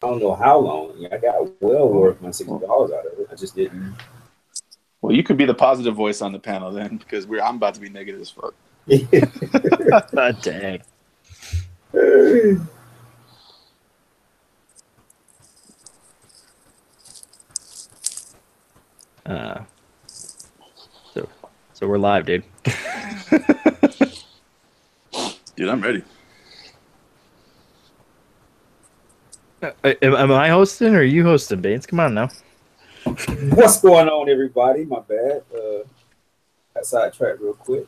don't know how long. Yeah, I got well worth my $60 out of it. I just didn't. Well, you could be the positive voice on the panel then, because I'm about to be negative as fuck. Dang. So we're live, dude. Dude, I'm ready. Am I hosting or are you hosting, Baines? Come on now. What's going on, everybody? My bad. Got sidetracked real quick.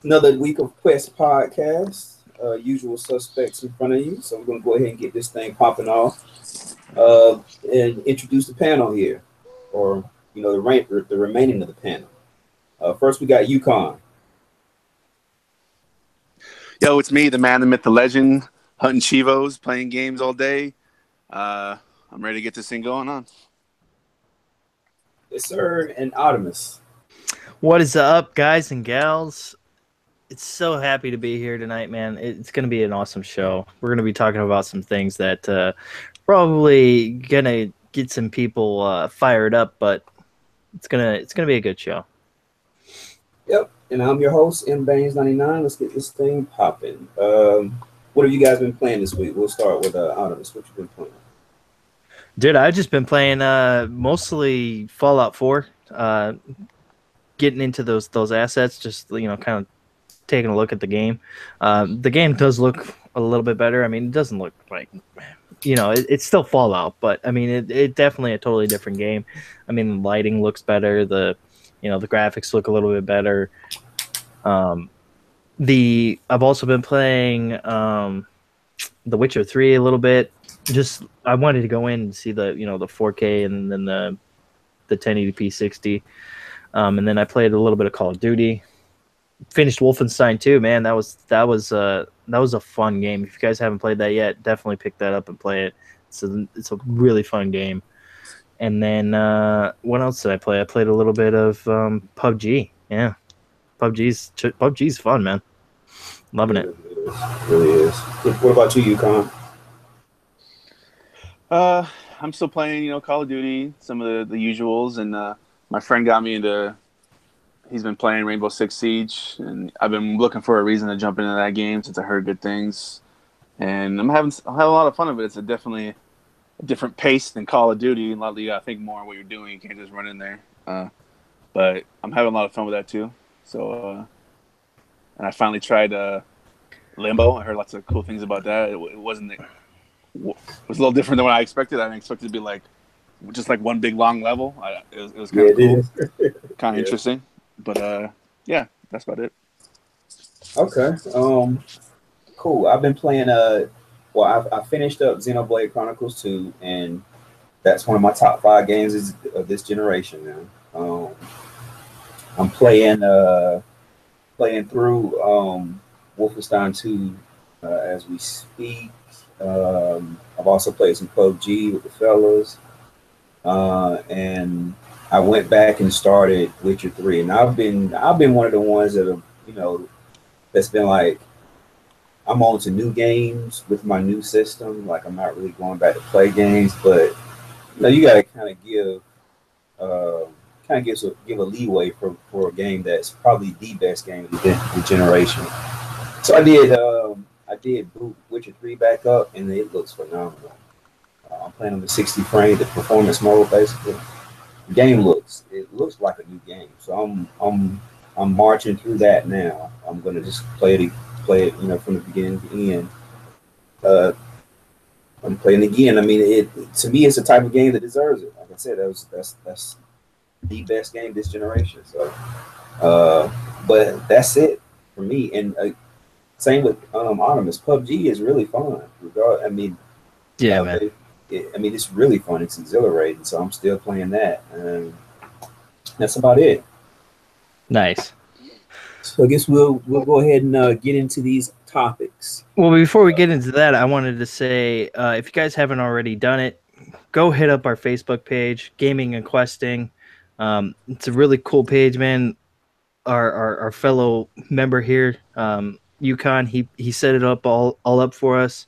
Another week of Quest podcast. Usual suspects in front of you. So I'm going to go ahead and get this thing popping off and introduce the panel here, or the remaining of the panel. First, we got Yukon. Yo, it's me, the man, the myth, the legend, hunting chivos, playing games all day. I'm ready to get this thing going on. Yes, sir. And Optimus. What is up, guys and gals? It's so happy to be here tonight, man. It's going to be an awesome show. We're going to be talking about some things that probably going to get some people fired up, but it's gonna be a good show. Yep. And I'm your host, MBaines99. Let's get this thing popping. What have you guys been playing this week? We'll start with Optimus. What you been playing? Dude, I've just been playing mostly Fallout 4. Getting into those assets, just kind of taking a look at the game. The game does look a little bit better. I mean, it doesn't look like it's still Fallout, but I mean, it definitely a totally different game. I mean, the lighting looks better. The graphics look a little bit better. I've also been playing The Witcher 3 a little bit. Just I wanted to go in and see the the 4K and then the 1080p 60. And then I played a little bit of Call of Duty. Finished Wolfenstein 2, man. That was a fun game. If you guys haven't played that yet, definitely pick that up and play it. It's a really fun game. And then what else did I play? I played a little bit of PUBG. Yeah, PUBG's fun, man. Loving it. It really is. What about you, Yukon? I'm still playing, Call of Duty, some of the usuals, and my friend got me into. He's been playing Rainbow Six Siege, and I've been looking for a reason to jump into that game since I heard good things, and I'm having a lot of fun of it. It's definitely a different pace than Call of Duty. A lot of you gotta think more on what you're doing. You can't just run in there. But I'm having a lot of fun with that too. So, and I finally tried Limbo. I heard lots of cool things about that. It was a little different than what I expected. I didn't expect it to be just like one big long level. It was kind of cool, kind of interesting. But yeah, that's about it. Okay. Cool. I've been playing. I finished up Xenoblade Chronicles 2, and that's one of my top 5 games of this generation now. I'm playing through Wolfenstein 2 as we speak. I've also played some PUBG with the fellas, and I went back and started Witcher 3, and I've been one of the ones that have that's been like, I'm on to new games with my new system. Like, I'm not really going back to play games, but you got to kind of give a leeway for a game that's probably the best game of the generation. So I did boot Witcher 3 back up, and it looks phenomenal. I'm playing on the 60 frame, the performance mode, basically. The game looks like a new game. So I'm marching through that now. I'm gonna just play it, from the beginning to the end. I'm playing again. I mean, to me, it's a type of game that deserves it. Like I said, that's the best game this generation. So, but that's it for me. And same with Optimus. PUBG is really fun. Yeah, man. It's really fun. It's exhilarating. So I'm still playing that. And that's about it. Nice. So I guess we'll go ahead and get into these topics. Well, before we get into that, I wanted to say, if you guys haven't already done it, go hit up our Facebook page, Gaming and Questing. It's a really cool page, man. Our fellow member here, Yukon, he set it up all up for us.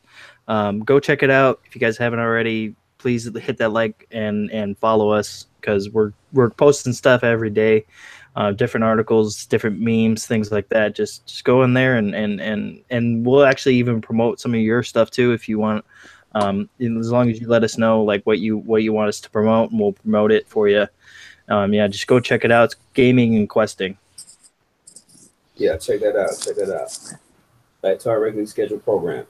Go check it out if you guys haven't already. Please hit that like and follow us because we're posting stuff every day, different articles, different memes, things like that. Just go in there and we'll actually even promote some of your stuff too if you want. As long as you let us know like what you want us to promote, and we'll promote it for you. Yeah, just go check it out. It's gaming and questing. Yeah, check that out. Check that out. Back to our regularly scheduled program.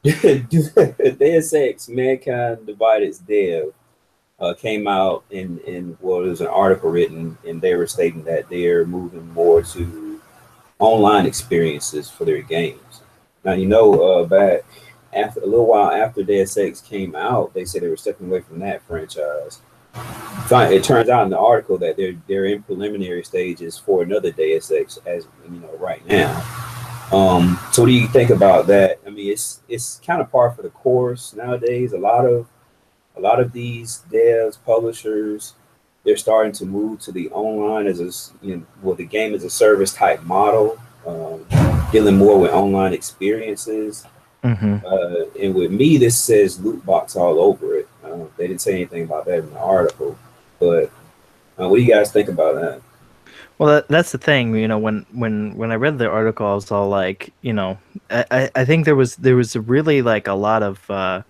Deus Ex Mankind Divided's dev came out in well, there was an article written, and they were stating that they're moving more to online experiences for their games. Now, back after a little while after Deus Ex came out, they said they were stepping away from that franchise. It turns out in the article that they're in preliminary stages for another Deus Ex, as right now. So what do you think about that? I mean, it's kind of par for the course nowadays. A lot of these devs, publishers, they're starting to move to the online as the game as a service type model, dealing more with online experiences. Mm-hmm. And with me, this says loot box all over it. They didn't say anything about that in the article, but what do you guys think about that? Well, that's the thing. When I read the article, I was all like, I think there was really like a lot of I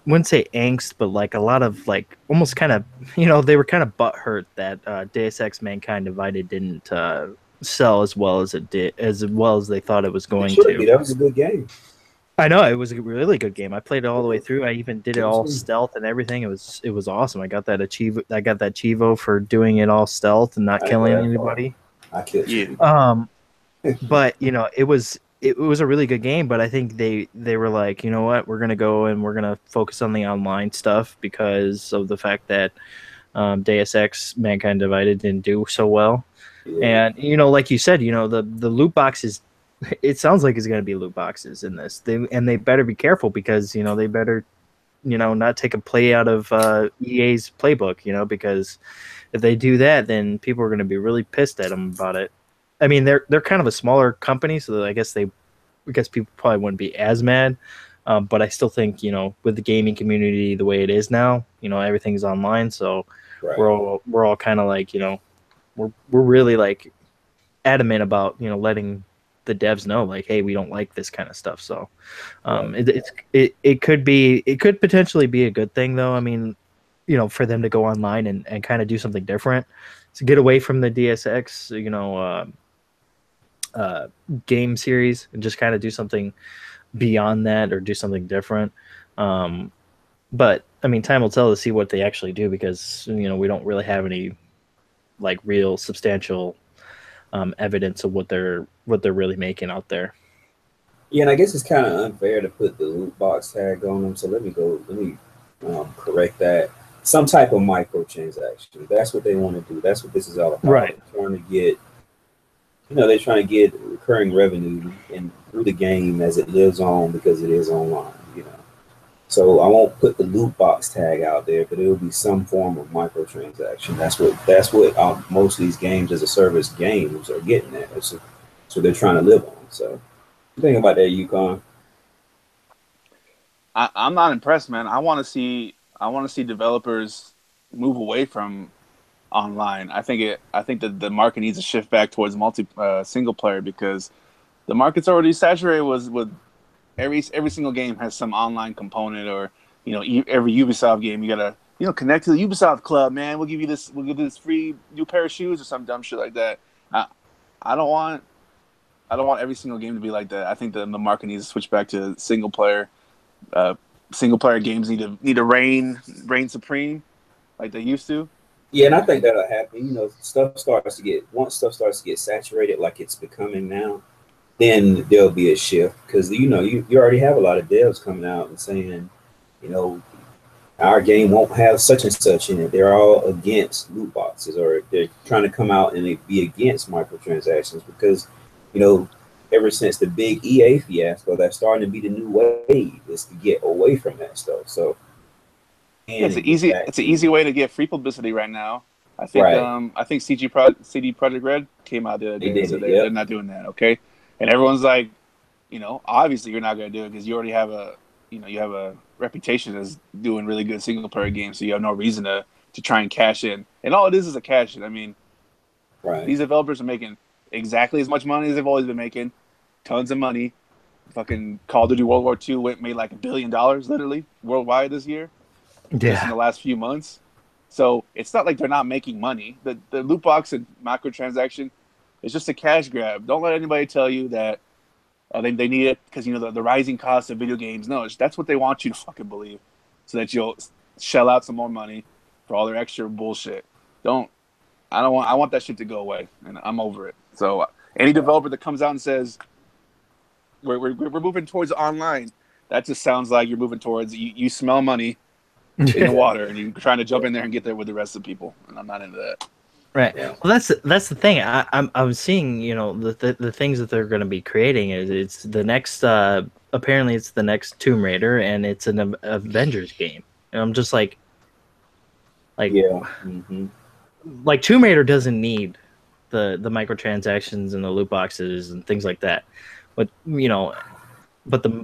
wouldn't say angst, but like a lot of like almost kind of they were kind of butthurt that Deus Ex Mankind Divided didn't sell as well as it did, as well as they thought it was going to. That was a good game. I know it was a really good game. I played it all the way through. I even did it all stealth and everything. It was awesome. I got that Chivo for doing it all stealth and not killing anybody. I killed you. But it was a really good game. But I think they were like, you know what, we're gonna go and we're gonna focus on the online stuff because of the fact that Deus Ex Mankind Divided didn't do so well. Yeah. And like you said, the loot boxes. It sounds like it's going to be loot boxes in this. They better be careful because they better not take a play out of EA's playbook. Because if they do that, then people are going to be really pissed at them about it. I mean, they're kind of a smaller company, so I guess people probably wouldn't be as mad. But I still think with the gaming community the way it is now, everything's online, so right. we're all kind of like we're really like adamant about letting the devs know like, hey, we don't like this kind of stuff. So it could potentially be a good thing though. I mean, for them to go online and kind of do something different to get away from the DSX game series and just kind of do something beyond that or do something different. But I mean, time will tell to see what they actually do because we don't really have any like real substantial evidence of what they're really making out there. Yeah, and I guess it's kind of unfair to put the loot box tag on them. So let me correct that. Some type of microtransaction. That's what they want to do. That's what this is all about. Right. They're trying to get recurring revenue through the game as it lives on because it is online. So I won't put the loot box tag out there, but it'll be some form of microtransaction. That's what most of these games as a service games are getting at. That's what they're trying to live on. So, think about that, Yukon. I'm not impressed, man. I want to see developers move away from online. I think that the market needs to shift back towards single player because the market's already saturated with every single game has some online component, or every Ubisoft game you gotta connect to the Ubisoft club, man. We'll give you this free new pair of shoes or some dumb shit like that. I don't want every single game to be like that. I think the market needs to switch back to single player. Single player games need to reign supreme like they used to. Yeah, and I think that'll happen. Once stuff starts to get saturated like it's becoming now, then there'll be a shift because you already have a lot of devs coming out and saying, our game won't have such and such in it. They're all against loot boxes, or they're trying to come out and be against microtransactions because, ever since the big EA fiasco, that's starting to be the new wave is to get away from that stuff. So it's an easy way to get free publicity right now. I think I think CD Projekt Red came out the other day and said they're not doing that. Okay. And everyone's like, obviously you're not going to do it because you already have a reputation as doing really good single player games, so you have no reason to try and cash in. And all it is a cash in. I mean, Right. these developers are making exactly as much money as they've always been making, tons of money. Fucking Call of Duty World War II made like $1 billion literally worldwide this year, just in the last few months. So it's not like they're not making money. The loot box and microtransaction is just a cash grab. Don't let anybody tell you that they need it because the rising cost of video games. No, that's what they want you to fucking believe, so that you'll shell out some more money for all their extra bullshit. I want that shit to go away, and I'm over it. So any developer that comes out and says we're moving towards online, that just sounds like you're moving towards you smell money in the water and you're trying to jump in there and get there with the rest of the people, and I'm not into that. Right. Yeah. Well, that's the thing. I'm seeing the things that they're going to be creating is it's the next apparently it's the next Tomb Raider and it's an Avengers game, and I'm just like yeah. Like Tomb Raider doesn't need the microtransactions and the loot boxes and things like that, but the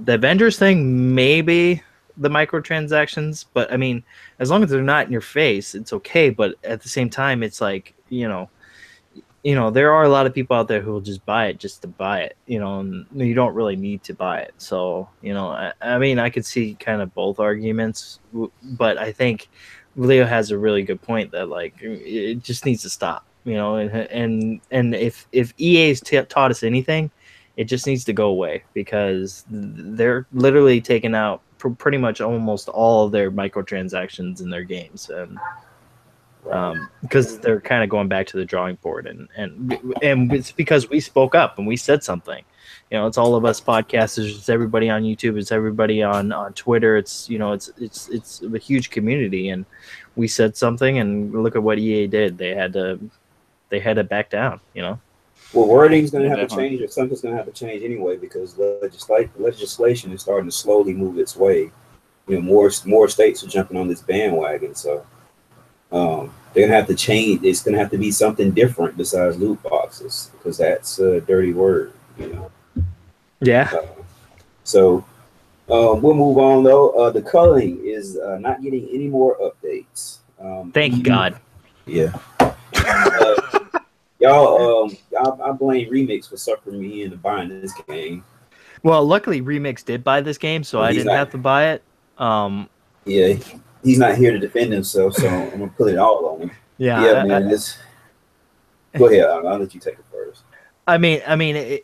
Avengers thing, maybe the microtransactions, but I mean, as long as they're not in your face, it's okay. But at the same time, it's like there are a lot of people out there who will just buy it just to buy it, and you don't really need to buy it. So I mean, I could see kind of both arguments, but I think Leo has a really good point that it just needs to stop, and if EA's taught us anything, it just needs to go away because they're literally taking out pretty much almost all of their microtransactions in their games, and because they're kind of going back to the drawing board, and it's because we spoke up and we said something. It's all of us podcasters, it's everybody on YouTube, it's everybody on Twitter, it's it's a huge community, and we said something, and look at what EA did. They had to back down. Well, wording's going to have to change, or something's going to have to change anyway, because legislation is starting to slowly move its way. More states are jumping on this bandwagon, so they're going to have to change. It's going to have to be something different besides loot boxes, because that's a dirty word. Yeah. So we'll move on though. The culling is not getting any more updates. Thank God. Yeah. Y'all, I blame Remix for suckering me into buying this game. Well, luckily Remix did buy this game, so I didn't have to buy it. Yeah, he's not here to defend himself, so I'm gonna put it all on him. Yeah, man. Go ahead. I'll let you take it first. I mean,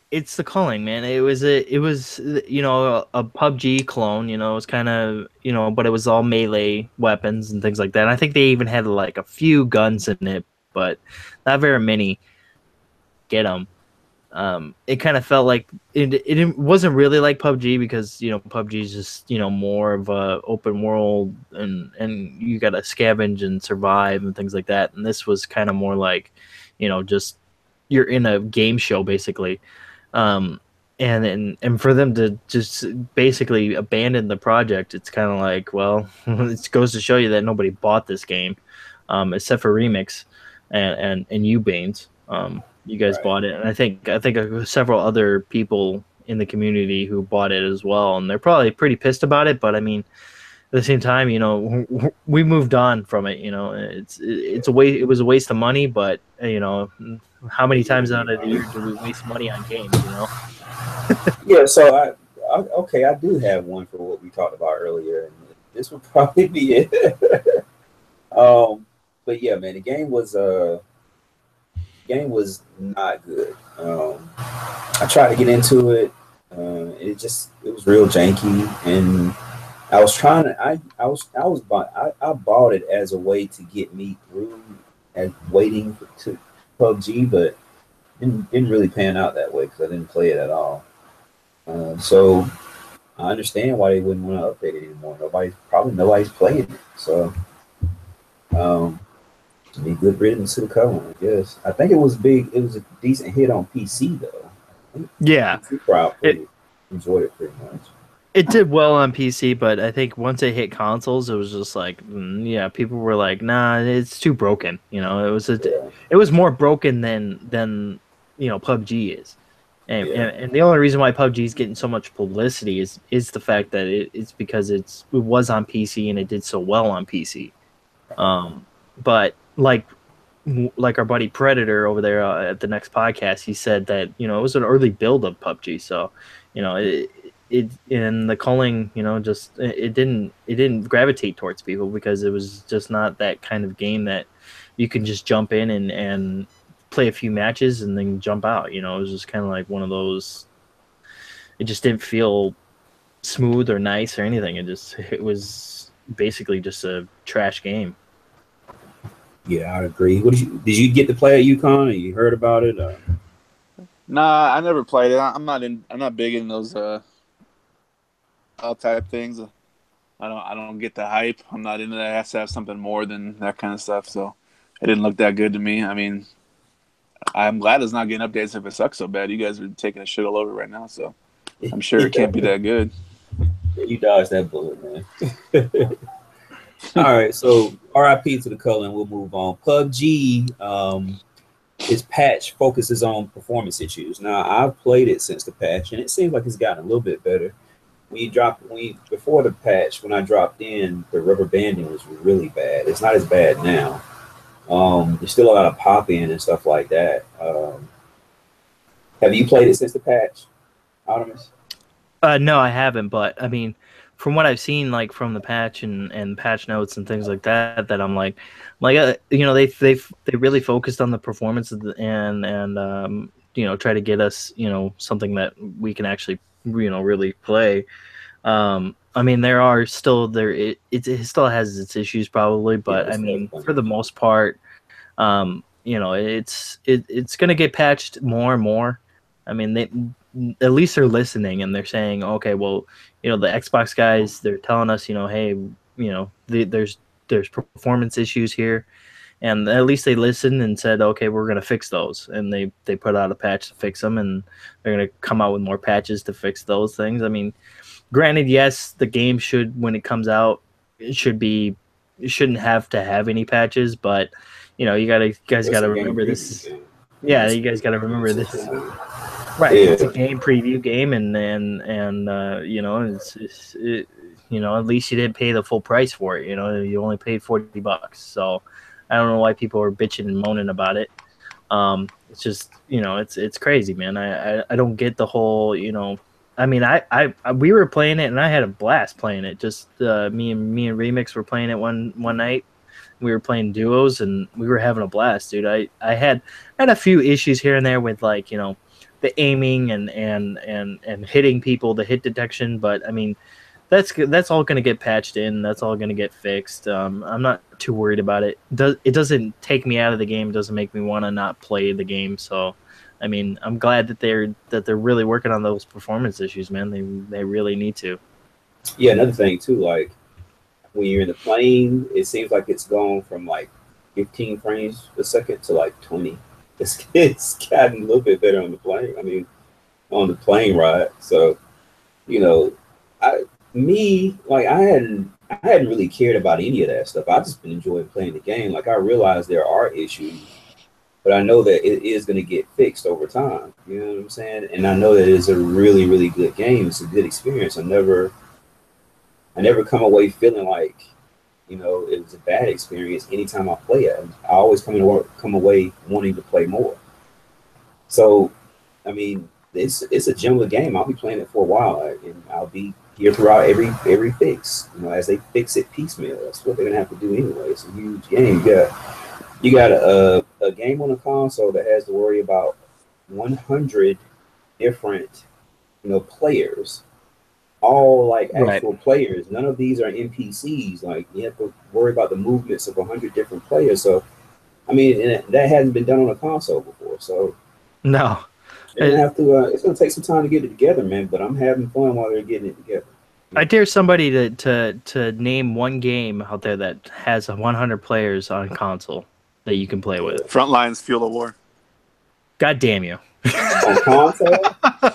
it's the culling, man. It was a PUBG clone. It was kind of but it was all melee weapons and things like that. And I think they even had like a few guns in it, but not very many. Get them. It kind of felt like it wasn't really like PUBG because PUBG is just more of a open world and you gotta scavenge and survive and things like that. And this was kind of more like just you're in a game show basically, and for them to just basically abandon the project, it's kind of like, well, it goes to show you that nobody bought this game, except for Remix and Ubanes. You guys bought it, and I think several other people in the community who bought it as well, and they're probably pretty pissed about it. But I mean, at the same time, we moved on from it. It's a waste. It was a waste of money, but how many times out of the year do we waste money on games? Yeah. So I do have one for what we talked about earlier, and this would probably be it. But yeah, man, the game was not good. I tried to get into it. It was real janky, and I was trying to. I bought it as a way to get me through and waiting to PUBG, but didn't really pan out that way because I didn't play it at all. So I understand why they wouldn't want to update it anymore. Nobody's playing it. So be good riddance to the cover, I guess. I think it was big. It was a decent hit on PC though. Yeah, PC probably enjoyed it pretty much. It did well on PC, but I think once it hit consoles, it was just like, people were like, nah, it's too broken. It was more broken than PUBG is. And the only reason why PUBG is getting so much publicity is the fact that it's because it was on PC and it did so well on PC. But like our buddy Predator over there at the next podcast, he said that it was an early build of PUBG, so it in the culling, just it didn't gravitate towards people because it was just not that kind of game that you can just jump in and play a few matches and then jump out. It was just kind of like one of those. It just didn't feel smooth or nice or anything. It was basically just a trash game. Yeah, I agree. Did you get to play at UConn, or you heard about it? Nah, I never played it. I'm not big in those all type things. I don't get the hype. I'm not into that. It has to have something more than that kind of stuff. So it didn't look that good to me. I mean, I'm glad it's not getting updates if it sucks so bad. You guys are taking a shit all over right now, so I'm sure it can't be that good. Yeah, you dodged that bullet, man. All right, so RIP to the culling. We'll move on. PUBG, its patch focuses on performance issues. Now, I've played it since the patch, and it seems like it's gotten a little bit better. Before the patch, when I dropped in, the rubber banding was really bad. It's not as bad now. There's still a lot of pop-in and stuff like that. Have you played it since the patch, Optimus? No, I haven't, but I mean, from what I've seen, like from the patch and patch notes and things like that, that I'm like, they really focused on the performance of and try to get us something that we can actually really play. I mean, there are still it still has its issues probably, but I mean, for the most part, it's gonna get patched more and more. I mean, at least they're listening and they're saying, okay, well, the Xbox guys, they're telling us, hey, there's performance issues here, and at least they listened and said, okay, we're gonna fix those, and they put out a patch to fix them, and they're gonna come out with more patches to fix those things. I mean, granted, yes, the game should, when it comes out, it shouldn't have to have any patches, but you guys gotta remember this. Yeah, you guys gotta remember this is right. Yeah. It's a game preview game, and at least you didn't pay the full price for it. You only paid $40, so I don't know why people are bitching and moaning about it. It's just it's crazy, man. I don't get the whole I mean, we were playing it and I had a blast playing it. Just me and Remix were playing it one night. We were playing duos and we were having a blast, dude. I had a few issues here and there with the aiming and hitting people, the hit detection, but I mean that's all going to get patched in. That's all going to get fixed. I'm not too worried about it. It doesn't take me out of the game. It doesn't make me want to not play the game. So, I mean, I'm glad that they're really working on those performance issues, man. They really need to. Yeah, another thing too, like when you're in the plane, it seems like it's gone from 15 frames a second to 20. It's gotten a little bit better on the plane. I mean, on the plane ride. So, I hadn't really cared about any of that stuff. I've just been enjoying playing the game. I realize there are issues, but I know that it is going to get fixed over time. You know what I'm saying? And I know that it's a really, really good game. It's a good experience. I never come away feeling like, it was a bad experience anytime I play it. I always come away wanting to play more. So, I mean, it's a gem of a game. I'll be playing it for a while, and I'll be here throughout every fix. As they fix it piecemeal. That's what they're gonna have to do anyway. It's a huge game. You got a game on a console that has to worry about 100 different players, all actual players. None of these are NPCs. You have to worry about the movements of 100 different players. So, I mean, and that hasn't been done on a console before. So no. They're gonna have to. It's gonna take some time to get it together, man. But I'm having fun while they're getting it together. I dare somebody to name one game out there that has 100 players on console that you can play with. Frontlines Fuel of War. God damn you! On console?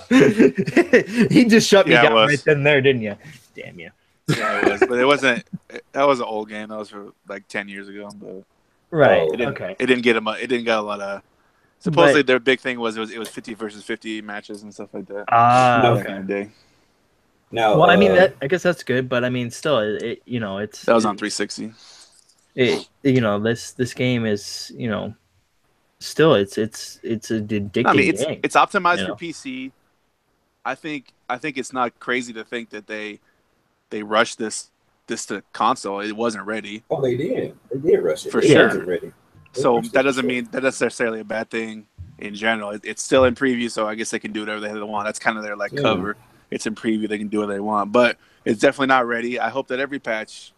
He just shut me down right then and there, didn't you? Damn you! Yeah, it was, but it wasn't. That was an old game. That was for 10 years ago. But right. It didn't get him. It didn't get a lot of Supposedly their big thing was it was 50 versus 50 matches and stuff like that. No. Back in the day. Now, Well, I mean, I guess that's good, but I mean, still, it's That was on 360. This game is, still it's an addicting I mean, game. it's optimized for PC. I think it's not crazy to think that they rushed this to console. It wasn't ready. Oh, they did. They did rush it For it sure. wasn't ready. So that doesn't mean that that's necessarily a bad thing in general. It's still in preview, so I guess they can do whatever they want. That's kind of their cover. It's in preview; they can do what they want, but it's definitely not ready. I hope that every patch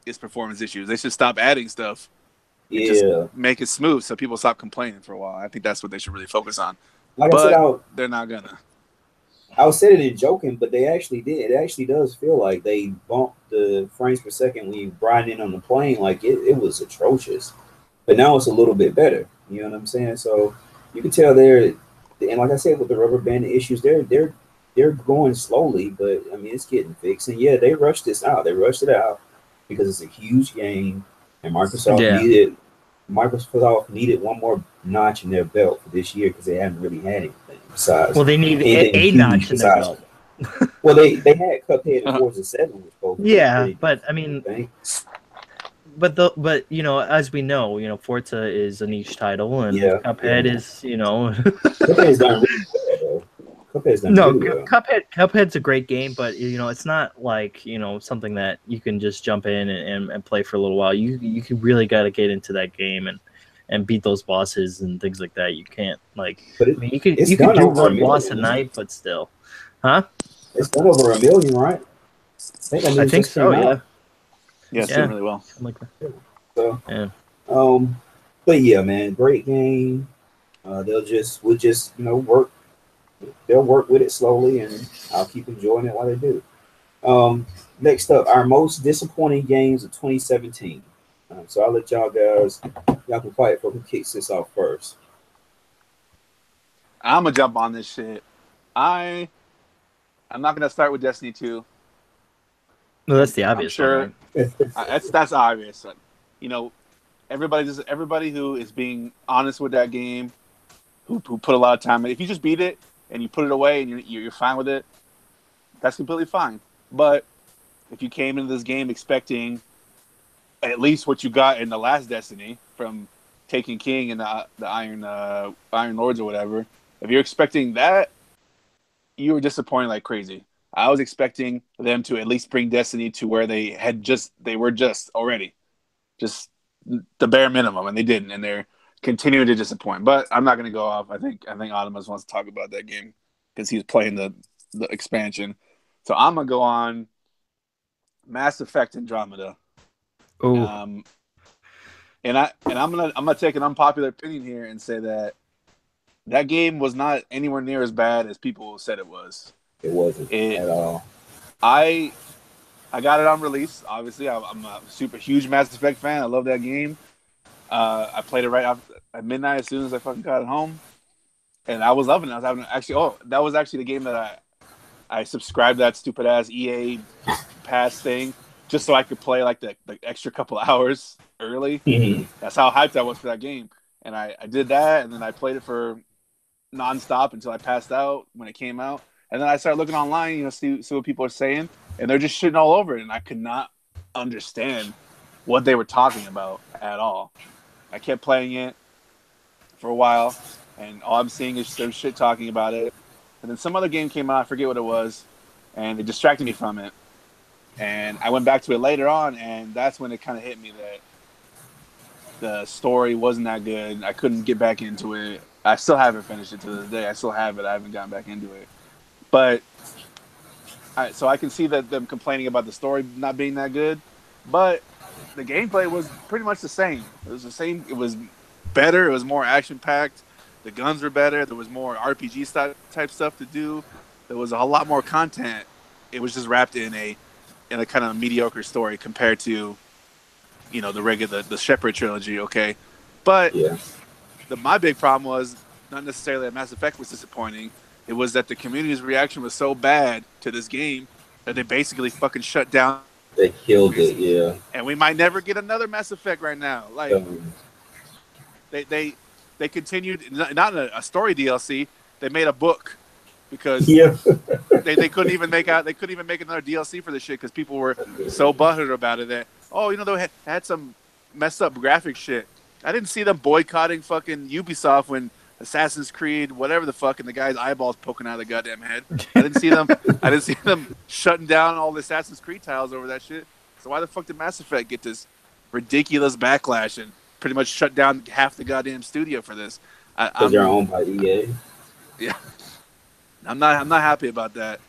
is performance issues. They should stop adding stuff. Just make it smooth so people stop complaining for a while. I think that's what they should really focus on. Like but I said, they're not gonna. I was saying it in joking, but they actually did. It actually does feel like they bumped the frames per second when you grind in on the plane. Like it was atrocious, but now it's a little bit better. You know what I'm saying? So you can tell they're, and like I said, with the rubber band issues, they're going slowly, but I mean it's getting fixed. And yeah, they rushed this out. They rushed it out because it's a huge game, and Microsoft needed one more notch in their belt for this year because they haven't really had anything besides. Well, they need a notch in their belt. Well, they had Cuphead and Forza 7, which both. Yeah, but I mean, but as we know, Forza is a niche title, and Cuphead is, Cuphead's done really well, though. Cuphead's a great game, but it's not like something that you can just jump in and play for a little while. You can really got to get into that game and beat those bosses and things like that. You can't you can do one boss a night, but still, huh? It's done over 1 million, right? I think so. Yeah. Yeah, it's doing really well. Something like that. So, yeah. But yeah, man, great game. We'll just work. They'll work with it slowly, and I'll keep enjoying it while they do. Next up, our most disappointing games of 2017. So I'll let y'all can fight for who kicks this off first. I'm gonna jump on this shit. I'm not gonna start with Destiny 2. No, that's the obvious. I'm sure that's obvious. Everybody who is being honest with that game, who put a lot of time in. If you just beat it and you put it away and you're fine with it, that's completely fine. But if you came into this game expecting at least what you got in the last Destiny from Taken King and the Iron Lords or whatever, if you're expecting that, you were disappointed like crazy. I was expecting them to at least bring Destiny to where they were already, just the bare minimum, and they didn't, and they're continuing to disappoint. But I'm not going to go off. I think Audimus wants to talk about that game because he's playing the expansion. So I'm gonna go on Mass Effect Andromeda. Oh. And I'm gonna take an unpopular opinion here and say that game was not anywhere near as bad as people said it was. It wasn't at all. I got it on release. Obviously, I'm a super huge Mass Effect fan. I love that game. I played it right at midnight as soon as I fucking got it home, and I was loving it. That was actually the game that I subscribed to that stupid ass EA Pass thing just so I could play like the extra couple hours early. Mm-hmm. That's how hyped I was for that game, and I did that, and then I played it for nonstop until I passed out when it came out. And then I started looking online, see what people are saying, and they're just shitting all over it. And I could not understand what they were talking about at all. I kept playing it for a while, and all I'm seeing is some shit talking about it. And then some other game came out, I forget what it was, and it distracted me from it. And I went back to it later on, and that's when it kind of hit me that the story wasn't that good. I couldn't get back into it. I still haven't finished it to this day. I still have it. I haven't gotten back into it. But so I can see that them complaining about the story not being that good, but the gameplay was pretty much the same. It was the same. It was better. It was more action packed. The guns were better. There was more RPG type stuff to do. There was a lot more content. It was just wrapped in a kind of mediocre story compared to the Shepard trilogy. Okay, but my big problem was not necessarily that Mass Effect was disappointing. It was that the community's reaction was so bad to this game that they basically fucking shut down. They killed it, yeah. And we might never get another Mass Effect right now. Like they they continued not a story DLC. They made a book because they couldn't even make another DLC for this shit because people were so butthurt about it that they had some messed up graphic shit. I didn't see them boycotting fucking Ubisoft when Assassin's Creed, whatever the fuck, and the guy's eyeballs poking out of the goddamn head. I didn't see them shutting down all the Assassin's Creed titles over that shit. So why the fuck did Mass Effect get this ridiculous backlash and pretty much shut down half the goddamn studio for this? Because they're owned by EA. Yeah, I'm not happy about that.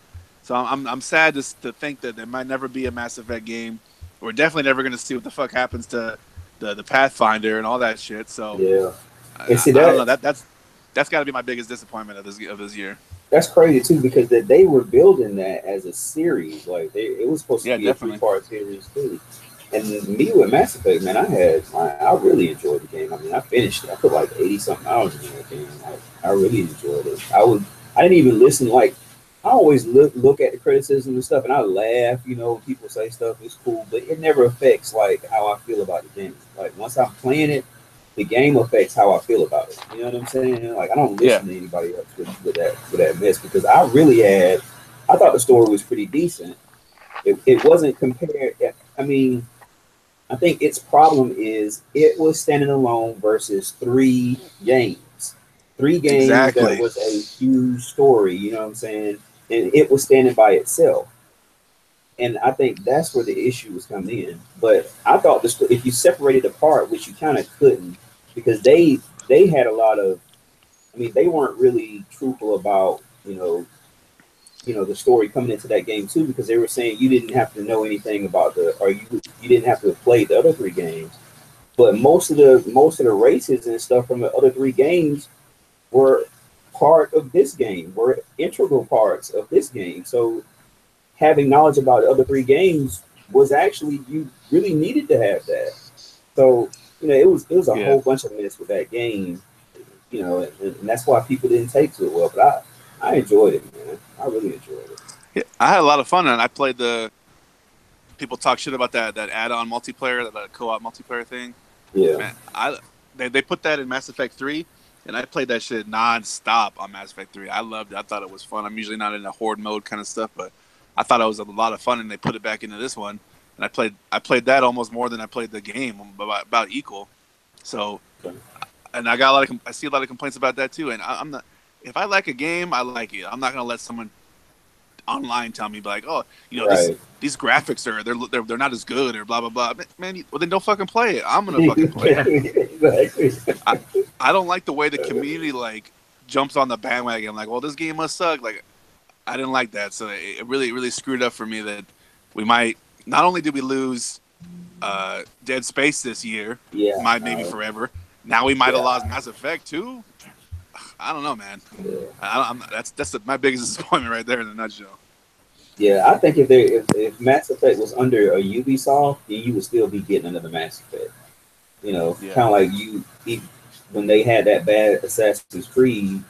So I'm sad to think that there might never be a Mass Effect game. We're definitely never going to see what the fuck happens to the Pathfinder and all that shit. So yeah, I don't know. That's got to be my biggest disappointment of this year. That's crazy too because they were building that as a series. Like it was supposed to be definitely. a 3-part series too. And me with Mass Effect, man, I really enjoyed the game. I mean, I finished it. I put like 80-something hours in that game. I really enjoyed it. I didn't even listen. Like I always look at the criticism and stuff, and I laugh. People say stuff. It's cool, but it never affects like how I feel about the game. Like once I'm playing it, the game affects how I feel about it. You know what I'm saying? Like I don't listen to anybody else with that mess because I thought the story was pretty decent. It wasn't compared. I mean, I think its problem is it was standing alone versus 3 games. 3 games exactly. That was a huge story. You know what I'm saying? And it was standing by itself. And I think that's where the issue was coming in. But I thought if you separated apart, which you kind of couldn't, because they had a lot of, I mean, they weren't really truthful about, the story coming into that game too, because they were saying you didn't have to know anything about you didn't have to have played the other 3 games. But most of the races and stuff from the other 3 games were part of this game, were integral parts of this game. So having knowledge about the other 3 games was actually, you really needed to have that. So, it was a whole bunch of mess with that game, and that's why people didn't take to it well. But I enjoyed it, man. I really enjoyed it. Yeah, I had a lot of fun, and I played people talk shit about that add-on multiplayer, that co-op multiplayer thing. Yeah. Man, they put that in Mass Effect 3, and I played that shit non-stop on Mass Effect 3. I loved it. I thought it was fun. I'm usually not in a horde mode kind of stuff, but I thought it was a lot of fun, and they put it back into this one. And I played that almost more than I played the game, about equal. So, and I see a lot of complaints about that too. And I'm not. If I like a game, I like it. I'm not gonna let someone online tell me like, oh, these graphics they're not as good or blah blah blah. Man, well then don't fucking play it. I'm gonna fucking play it. I don't like the way the community like jumps on the bandwagon like, well, this game must suck. Like, I didn't like that. So it really screwed up for me that we might. Not only did we lose Dead Space this year, maybe forever. Now we might have lost Mass Effect too. I don't know, man. Yeah. That's my biggest disappointment right there in a nutshell. Yeah, I think if Mass Effect was under a Ubisoft, then you would still be getting another Mass Effect. Kind of like when they had that bad Assassin's Creed.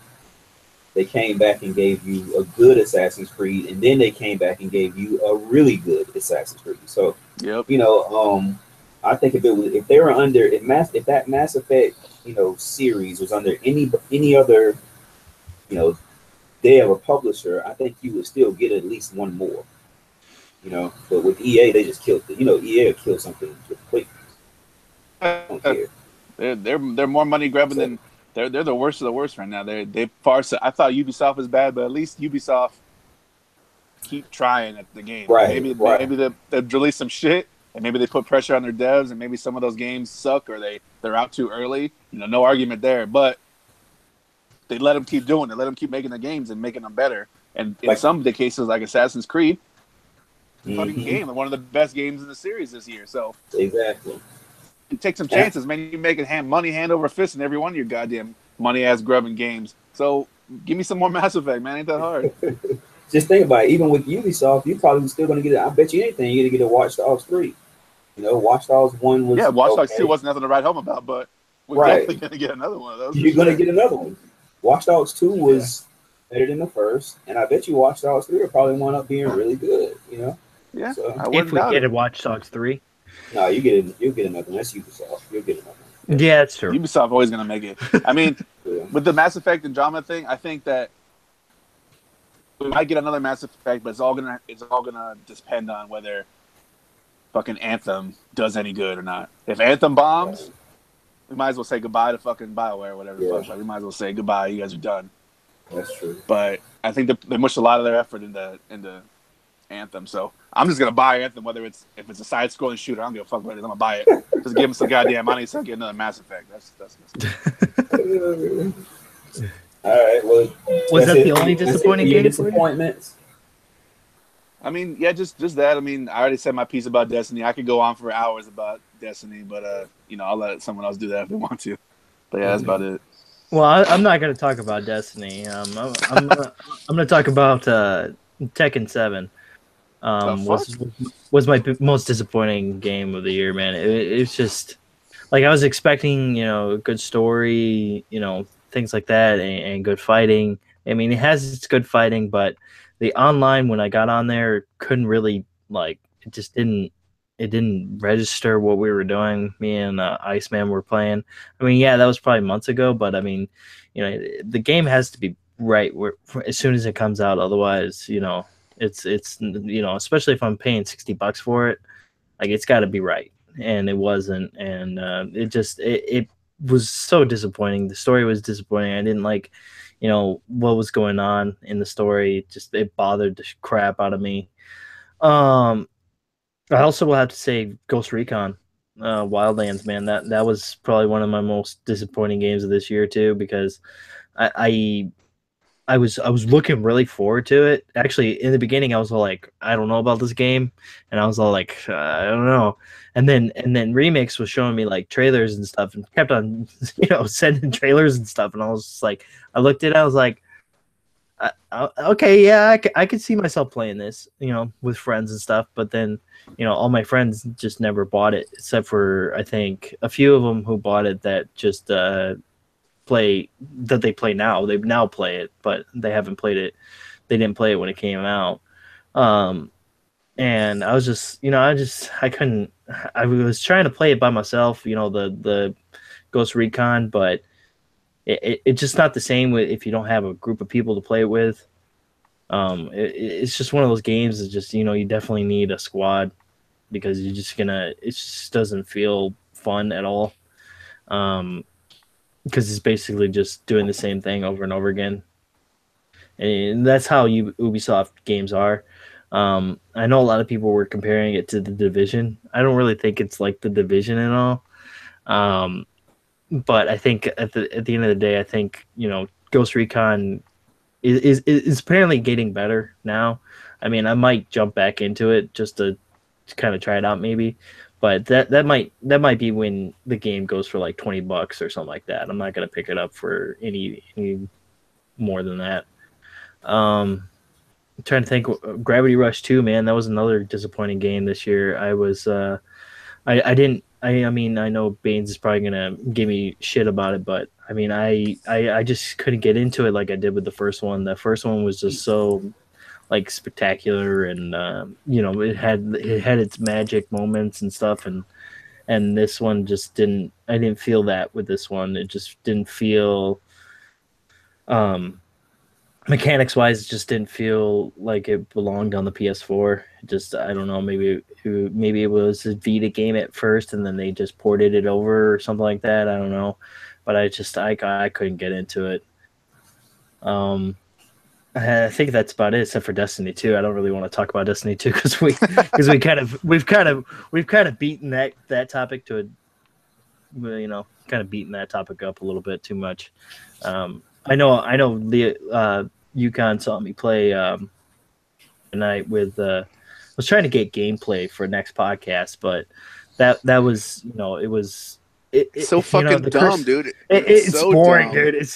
They came back and gave you a good Assassin's Creed, and then they came back and gave you a really good Assassin's Creed. So, I think if they were under if that Mass Effect series was under any other they have a publisher, I think you would still get at least one more. But with EA, they just killed it. EA will kill something quick. I don't care. They're more money grabbing than. They're the worst of the worst right now. They far. I thought Ubisoft was bad, but at least Ubisoft keep trying at the game. Right. Maybe they'll release some shit, and maybe they put pressure on their devs, and maybe some of those games suck or they're out too early. No argument there. But they let them keep doing it. Let them keep making the games and making them better. And in some of the cases, like Assassin's Creed, fucking game, one of the best games in the series this year. So exactly. You take some chances, man. You make it money hand over fist in every one of your goddamn money-ass grubbing games. So give me some more Mass Effect, man. Ain't that hard. Just think about it. Even with Ubisoft, you're probably still going to get it. I bet you anything, you're going to get a Watch Dogs 3. Watch Dogs 1 was Watch Dogs 2 wasn't nothing to write home about, but we're definitely going to get another one of those. You're going to get another one. Watch Dogs 2 was better than the first, and I bet you Watch Dogs 3 will probably wind up being really good, Yeah, so, if we get a Watch Dogs 3. No, you'll get another one. That's Ubisoft. You'll get another one. Yeah, it's true. Ubisoft always gonna make it. I mean, with the Mass Effect and Andromeda thing, I think that we might get another Mass Effect, but it's all gonna depend on whether fucking Anthem does any good or not. If Anthem bombs, we might as well say goodbye to fucking BioWare or whatever the fuck. Like, we might as well say goodbye. You guys are done. That's true. But I think they mushed a lot of their effort into Anthem. So I'm just gonna buy Anthem, whether if it's a side scrolling shooter. I don't give a fuck what it is. I'm gonna buy it. Just give them some goddamn money so I get another Mass Effect. That's All right. Well, was that the only disappointing game? Disappointments. I mean, yeah, just that. I mean, I already said my piece about Destiny. I could go on for hours about Destiny, but I'll let someone else do that if they want to. But yeah, that's about it. Well, I'm not going to talk about Destiny. I'm going to talk about Tekken 7. Was my most disappointing game of the year, man. It's just like I was expecting, a good story, things like that, and good fighting. I mean, it has its good fighting, but the online, when I got on there, couldn't really, it didn't register what we were doing. Me and Iceman were playing. I mean, yeah, that was probably months ago, but I mean, the game has to be right as soon as it comes out. Otherwise, it's especially if I'm paying $60 for it, like it's got to be right. And it wasn't. And it was so disappointing. The story was disappointing. I didn't like, what was going on in the story. It bothered the crap out of me. I also will have to say Ghost Recon Wildlands, man. That was probably one of my most disappointing games of this year too, because I was looking really forward to it. Actually, in the beginning, I was all like, I don't know about this game, and I was all like, I don't know. And then Remix was showing me like trailers and stuff, and kept on, sending trailers and stuff, and I was just like, I looked at it, I was like, okay, yeah, I could see myself playing this, with friends and stuff. But then, all my friends just never bought it, except for I think a few of them who bought it that just they play now. They now play it, but they haven't played it. They didn't play it when it came out. And I was just, I couldn't. I was trying to play it by myself, the Ghost Recon, but it's just not the same if you don't have a group of people to play it with. It's just one of those games that just, you definitely need a squad, because it just doesn't feel fun at all. Because it's basically just doing the same thing over and over again. And that's how Ubisoft games are. I know a lot of people were comparing it to The Division. I don't really think it's like The Division at all. But I think at the end of the day, I think, Ghost Recon is apparently getting better now. I mean, I might jump back into it just to kind of try it out maybe. But that might be when the game goes for like $20 or something like that. I'm not gonna pick it up for any more than that. I'm trying to think. Gravity Rush 2, man, that was another disappointing game this year. I mean, I know Baines is probably gonna give me shit about it, but I mean, I just couldn't get into it like I did with the first one. The first one was just so like spectacular, and it had its magic moments and stuff, and this one just didn't. I didn't feel that with this one. It just didn't feel mechanics wise, it just didn't feel like it belonged on the PS4. Just, I don't know, maybe it was a Vita game at first and then they just ported it over or something like that. I don't know, but I couldn't get into it. I think that's about it, except for Destiny 2. I don't really want to talk about Destiny 2 because we've kind of beaten that topic to kind of beaten that topic up a little bit too much. I know Yukon saw me play tonight with. I was trying to get gameplay for next podcast, but that was it was. So fucking dumb, dude. It's so boring, dumb. dude. It's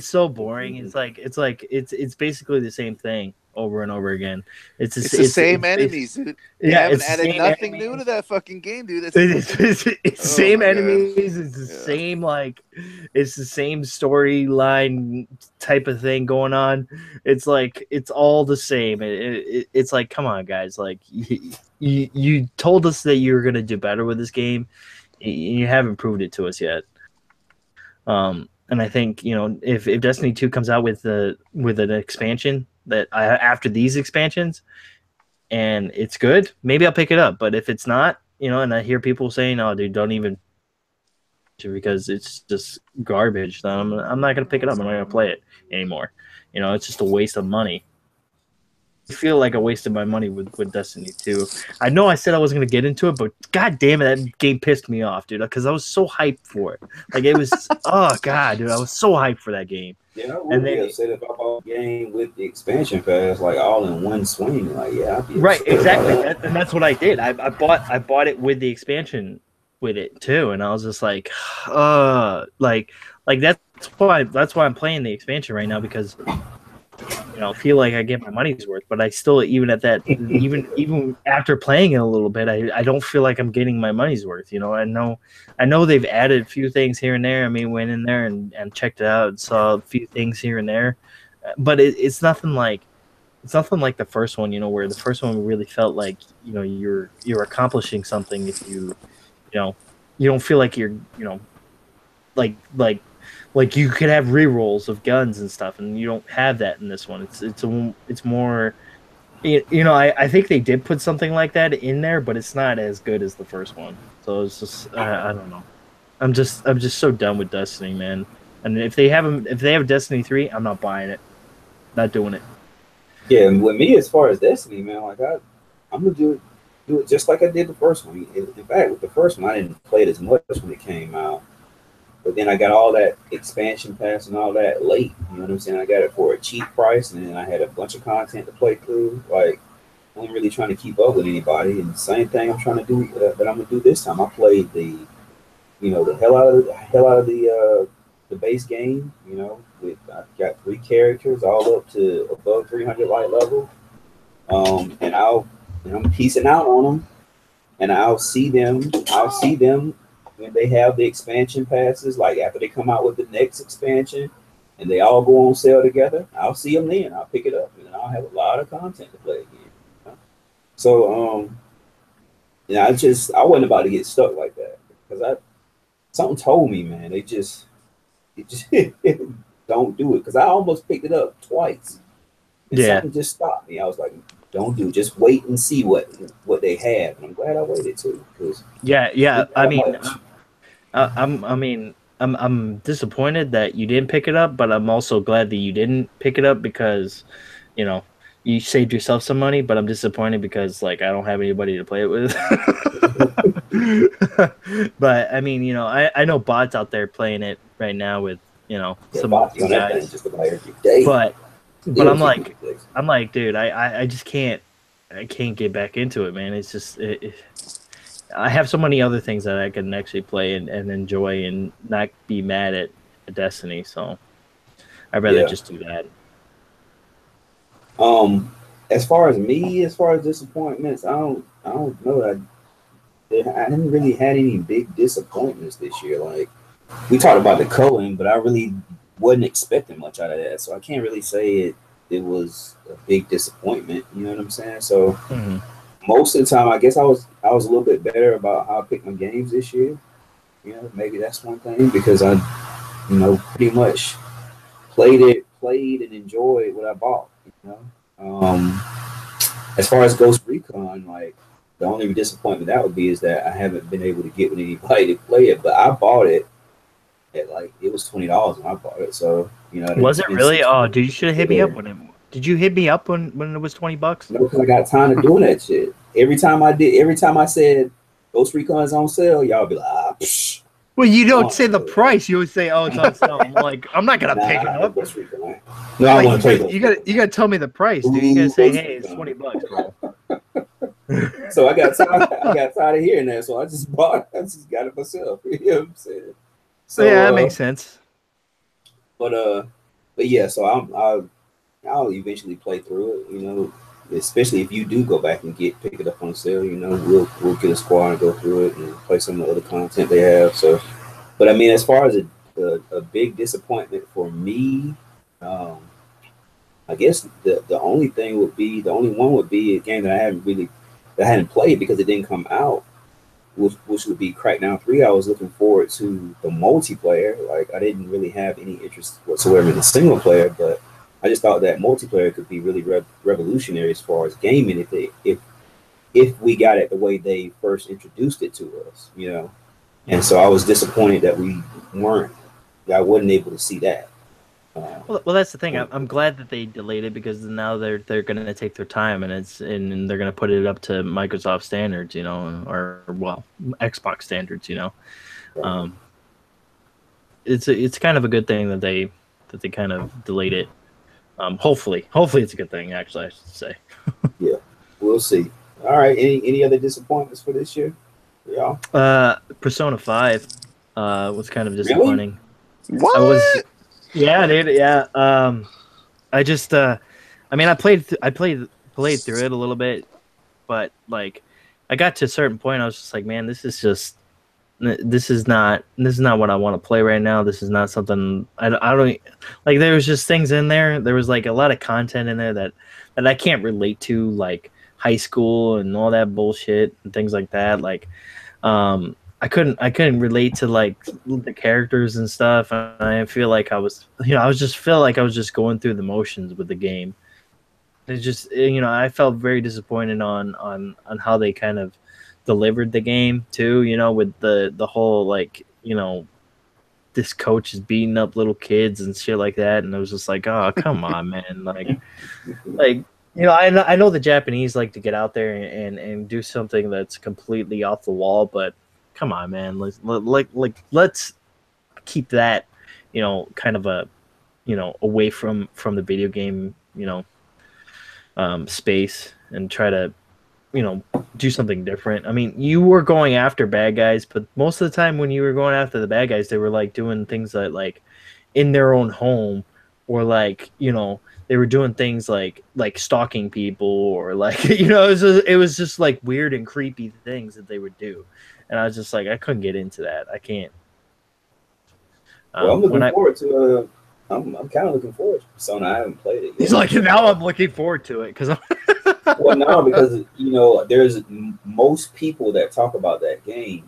so boring. It's basically the same thing over and over again. It's the same enemies, dude. They haven't added nothing new to that fucking game, dude. It's same enemies. It's the same it's the same storyline type of thing going on. It's like it's all the same. It's like, come on, guys. Like you told us that you were gonna do better with this game. You haven't proved it to us yet. And I think, you know, if Destiny 2 comes out with an expansion after these expansions and it's good, maybe I'll pick it up. But if it's not, you know, and I hear people saying, "Oh, dude, don't even," because it's just garbage, then I'm not gonna pick it up. I'm not gonna play it anymore. You know, it's just a waste of money. I feel like I wasted my money with Destiny 2. I know I said I wasn't gonna get into it, but god damn it, that game pissed me off, dude. Because I was so hyped for it. Like it was, oh god, dude, I was so hyped for that game. Yeah, I And would be then upset if I bought a game with the expansion pass like all in one swing. Like, yeah, I'd be right, upset exactly, about that. and that's what I did. I bought it with the expansion with it too, and I was just like, like that's why I'm playing the expansion right now because you know, feel like I get my money's worth, but I still, even at that, even after playing it a little bit, I don't feel like I'm getting my money's worth. You know, I know they've added a few things here and there. I mean, went in there and checked it out and saw a few things here and there, but it's nothing like the first one. You know, where the first one really felt like, you know, you're accomplishing something if you know, you don't feel like you're, you know, like you could have rerolls of guns and stuff, and you don't have that in this one. It's more, you know, I think they did put something like that in there, but it's not as good as the first one. So it's just I don't know. I'm just so done with Destiny, man. And if they have Destiny 3, I'm not buying it. Not doing it. Yeah, and with me as far as Destiny, man, like I'm gonna do it just like I did the first one. In fact, with the first one, I didn't play it as much when it came out. But then I got all that expansion pass and all that late. You know what I'm saying? I got it for a cheap price, and then I had a bunch of content to play through. Like, I'm really trying to keep up with anybody. And the same thing I'm trying to do that I'm gonna do this time. I played the hell out of the base game. You know, I got 3 characters all up to above 300 light level. And I'm piecing out on them, and I'll see them. When they have the expansion passes, like after they come out with the next expansion, and they all go on sale together, I'll see them then. I'll pick it up, and I'll have a lot of content to play again. You know? So, yeah, I wasn't about to get stuck like that because something told me, man, it just don't do it because I almost picked it up twice, and Yeah, something just stopped me. I was like, don't do, just wait and see what they have, and I'm glad I waited too because yeah. it's I that mean, much. I'm disappointed that you didn't pick it up, but I'm also glad that you didn't pick it up because, you know, you saved yourself some money. But I'm disappointed because like I don't have anybody to play it with. But I mean, you know, I know bots out there playing it right now with, you know, Yeah, some Bob's on that thing guys. just about every day. But Still I'm keep me like, fixed. dude, I just can't. I can't get back into it, man. It's just I have so many other things that I can actually play and enjoy and not be mad at Destiny. So I'd rather Yeah. just do that. As far as me, as far as disappointments, I don't know. I haven't really had any big disappointments this year. Like we talked about the culling, but I really wasn't expecting much out of that, so I can't really say it was a big disappointment. You know what I'm saying? So Mm-hmm. most of the time, I guess I was a little bit better about how I picked my games this year. You know, maybe that's one thing because I, pretty much played and enjoyed what I bought. You know, as far as Ghost Recon, like the only disappointment that would be is that I haven't been able to get with anybody to play it. But I bought it at like it was $20 when I bought it, so Was it it's been really? six Oh, months. dude, you should have hit me up Yeah, when it. Did you hit me up when it was $20? no, because I got time to doing that shit. Every time I said Ghost Recon's on sale, y'all be like, psh, Well, you I don't don't say the know that. price. You would say, "Oh, it's on sale." I'm like, I'm not gonna Nah, pick I it know up. Ghost Recon. No, I Like want to play Ghost Recon. you gotta tell me the price, dude. You gotta Ooh, say, Ghost "Hey, it's Recon. $20, bro." So I got tired of hearing that, so I just bought it. I just got it myself. You know what I'm saying? Yeah, that So, makes sense. but but yeah, so I'll eventually play through it. Especially if you do go back and pick it up on sale. We'll get a squad and go through it and play some of the other content they have. So, but I mean, as far as a big disappointment for me, um, I guess the only one would be a game that I hadn't played because it didn't come out. which would be Crackdown 3. I was looking forward to the multiplayer. Like I didn't really have any interest whatsoever in the single player, but I just thought that multiplayer could be really revolutionary as far as gaming if we got it the way they first introduced it to us, you know. And so I was disappointed that I wasn't able to see that. Well, that's the thing. I'm glad that they delayed it because now they're going to take their time and they're going to put it up to Microsoft standards, you know, or well, Xbox standards, you know. Right. It's kind of a good thing that they kind of delayed it. Hopefully it's a good thing. Actually, I should say. Yeah, we'll see. All right. Any other disappointments for this year? Yeah. Persona 5 was kind of Really? disappointing. What? Yeah, dude. Yeah. I just I mean, I played through it a little bit, but like I got to a certain point I was just like, man, this is not what I want to play right now. This is not something I don't like. There was just things in there. There was like a lot of content in there that I can't relate to, like high school and all that bullshit and things like that. Like, I couldn't relate to like the characters and stuff. And I feel like I was just going through the motions with the game. It just, I felt very disappointed on how they kind of delivered the game too, with the whole like, this coach is beating up little kids and shit like that, and it was just like, oh, come on, man. Like I know the Japanese like to get out there and do something that's completely off the wall, but come on, man. Let's keep that, kind of a, away from the video game, space, and try to, do something different. I mean, you were going after bad guys, but most of the time when you were going after the bad guys, they were like doing things that like in their own home, or like, they were doing things like stalking people, or like, it was just like weird and creepy things that they would do. And I was just like, I couldn't get into that. I can't. Well, I'm looking forward to. I'm kind of looking forward to Persona. I haven't played it yet. He's like, now I'm looking forward to it because I'm. Well, no, because there's most people that talk about that game.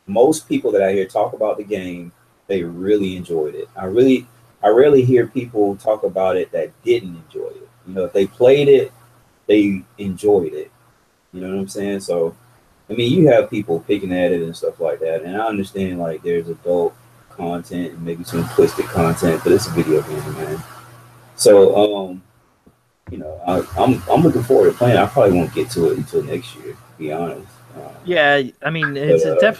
Most people that I hear talk about the game, they really enjoyed it. I rarely hear people talk about it that didn't enjoy it. If they played it, they enjoyed it. You know what I'm saying? So, I mean, you have people picking at it and stuff like that, and I understand like there's adult content and maybe some twisted content, but it's a video game, man. So, I'm looking forward to playing. I probably won't get to it until next year, to be honest. Yeah, I mean, it's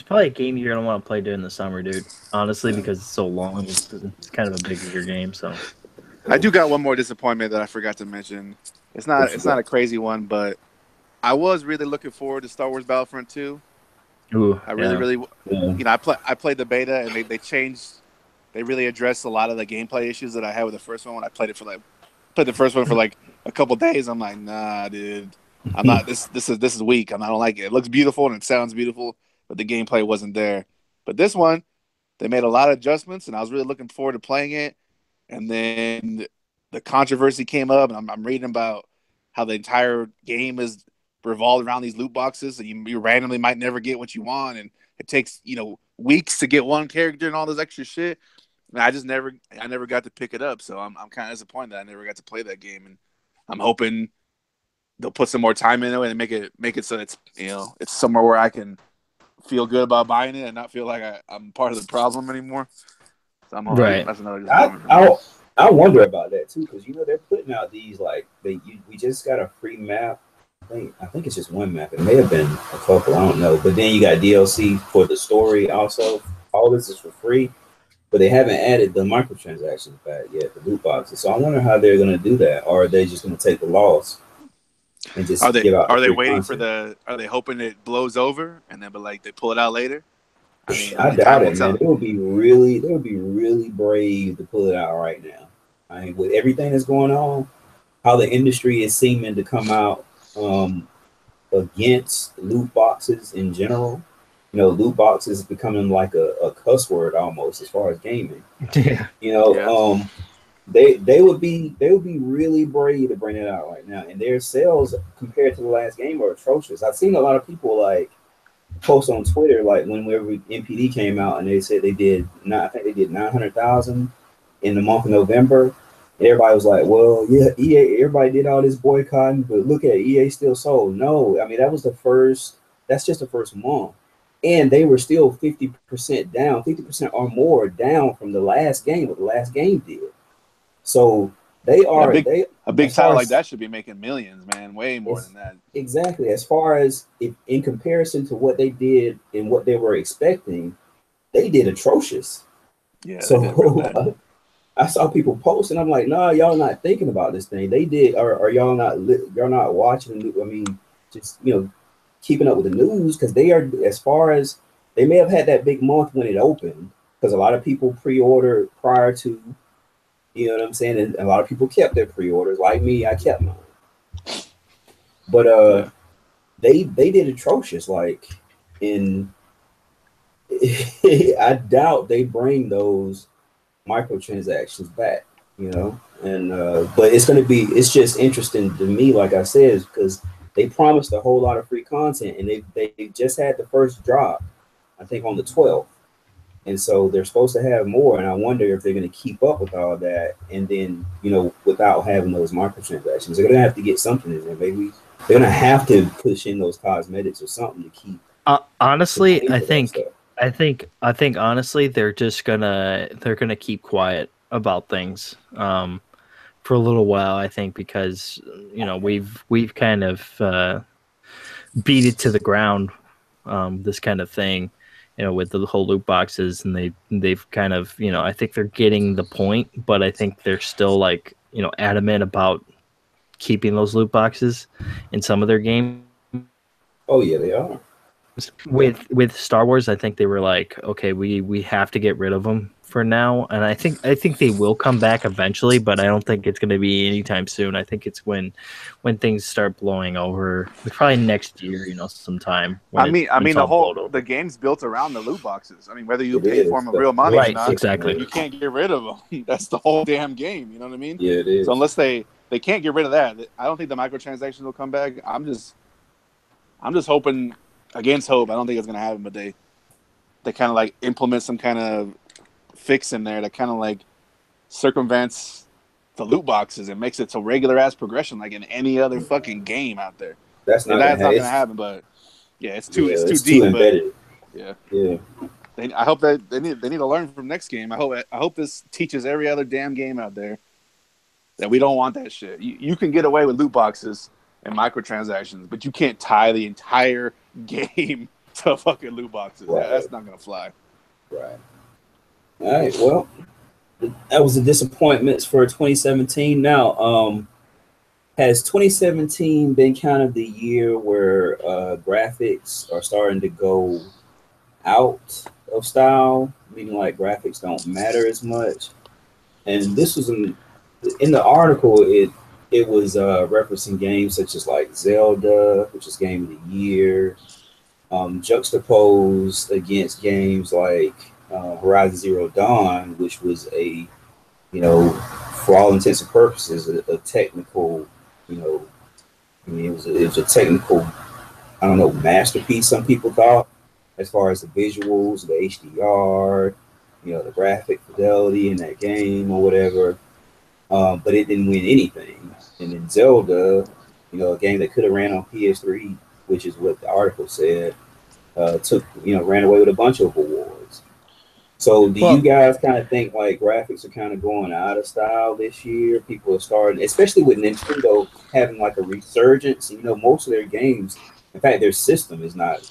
probably a game you're gonna want to play during the summer, dude. Honestly, because it's so long. It's kind of a bigger game. So, I do got one more disappointment that I forgot to mention. It's not a crazy one, but I was really looking forward to Star Wars Battlefront 2. Ooh, I really, I played the beta, and they really addressed a lot of the gameplay issues that I had with the first one when I played the first one for like a couple days. I'm like, nah, dude, I'm not. This is weak. I don't like it. It looks beautiful and it sounds beautiful, but the gameplay wasn't there. But this one, they made a lot of adjustments, and I was really looking forward to playing it. And then the controversy came up, and I'm reading about how the entire game is revolved around these loot boxes, and you randomly might never get what you want, and it takes weeks to get one character and all this extra shit. And I never got to pick it up, so I'm kind of disappointed that I never got to play that game, and I'm hoping they'll put some more time into it and make it so it's it's somewhere where I can feel good about buying it and not feel like I'm part of the problem anymore. So I'm hoping that's another disappointment for me. I wonder about that too, because they're putting out these like we just got a free map. I think it's just one map. It may have been a couple. I don't know. But then you got DLC for the story also. All this is for free. But they haven't added the microtransactions back yet, the loot boxes. So I wonder how they're going to do that. Or are they just going to take the loss and just give out? Are they waiting content? Are they hoping it blows over and then they pull it out later? I doubt it, man. They would be really brave to pull it out right now. I mean, with everything that's going on, how the industry is seeming to come out against loot boxes in general. Loot boxes is becoming like a cuss word almost as far as gaming. Yeah. They would be really brave to bring it out right now, and their sales compared to the last game are atrocious. I've seen a lot of people like post on Twitter like whenever MPD came out and they said they did not. I think they did 900,000 in the month of November. And everybody was like, "Well, yeah, EA. Everybody did all this boycotting, but look at it, EA still sold." No, I mean that was the first. That's just the first month, and they were still 50% down, 50% or more down from the last game. What the last game did. So they Yeah, are they a big as far title like as that should be making millions, man. Way more than that. exactly as far as if, in comparison to what they did and what they were expecting, they did atrocious. Yeah, they did real bad. So I saw people post, and I'm like, "Nah, y'all not thinking about this thing. They did, or y'all not y'all not watching the. I mean, just keeping up with the news because they are as far as they may have had that big month when it opened because a lot of people pre-ordered prior to, you know what I'm saying, and a lot of people kept their pre-orders. Like me, I kept mine, but Yeah. they did atrocious. Like in, I doubt they bring those microtransactions back, and but it's just interesting to me, like I said, because they promised a whole lot of free content and they just had the first drop, I think on the 12th, and so they're supposed to have more, and I wonder if they're going to keep up with all that, and then without having those microtransactions they're going to have to get something in there. Maybe they're going to have to push in those cosmetics or something to keep Honestly, I for that think stuff. honestly they're gonna keep quiet about things for a little while. I think because we've kind of beat it to the ground, this kind of thing, with the whole loot boxes, and they've kind of, I think they're getting the point, but I think they're still like, adamant about keeping those loot boxes in some of their games. Oh yeah, they are. With Star Wars, I think they were like, okay, we have to get rid of them for now, and I think they will come back eventually, but I don't think it's going to be anytime soon. I think it's when things start blowing over, probably next year, sometime I when mean, it's all blown the over. game's built around the loot boxes. I mean, whether you It pay for is them the real money or Right, not, exactly. you can't get rid of them. That's the whole damn game. You know what I mean? Yeah, it So is. unless they can't get rid of that, I don't think the microtransactions will come back. I'm just hoping against hope. I don't think it's gonna happen, but they kind of like implement some kind of fix in there that kind of like circumvents the loot boxes and makes it so regular ass progression like in any other fucking game out there. That's And not gonna that's happen. not gonna happen, but yeah, it's too It's too deep. But embedded. yeah, Yeah, I hope that they need to learn from next game. I hope this teaches every other damn game out there that we don't want that shit. You can get away with loot boxes and microtransactions, but you can't tie the entire game to fucking loot boxes. right, That's not gonna fly. right. All right. Well, that was the disappointments for 2017. Now, has 2017 been kind of the year where graphics are starting to go out of style, meaning like graphics don't matter as much? And this was in the article. It was referencing games such as like Zelda, which is Game of the Year, juxtaposed against games like Horizon Zero Dawn, which was for all intents and purposes, a technical, you know, I mean, it was a technical, I don't know, masterpiece. Some people thought, as far as the visuals, the HDR, the graphic fidelity in that game or whatever. But it didn't win anything. And then Zelda, a game that could have ran on PS3, which is what the article said, ran away with a bunch of awards. So do you Well, guys kind of think like graphics are kind of going out of style this year? People are starting, especially with Nintendo having like a resurgence. Most of their games, in fact, their system is not,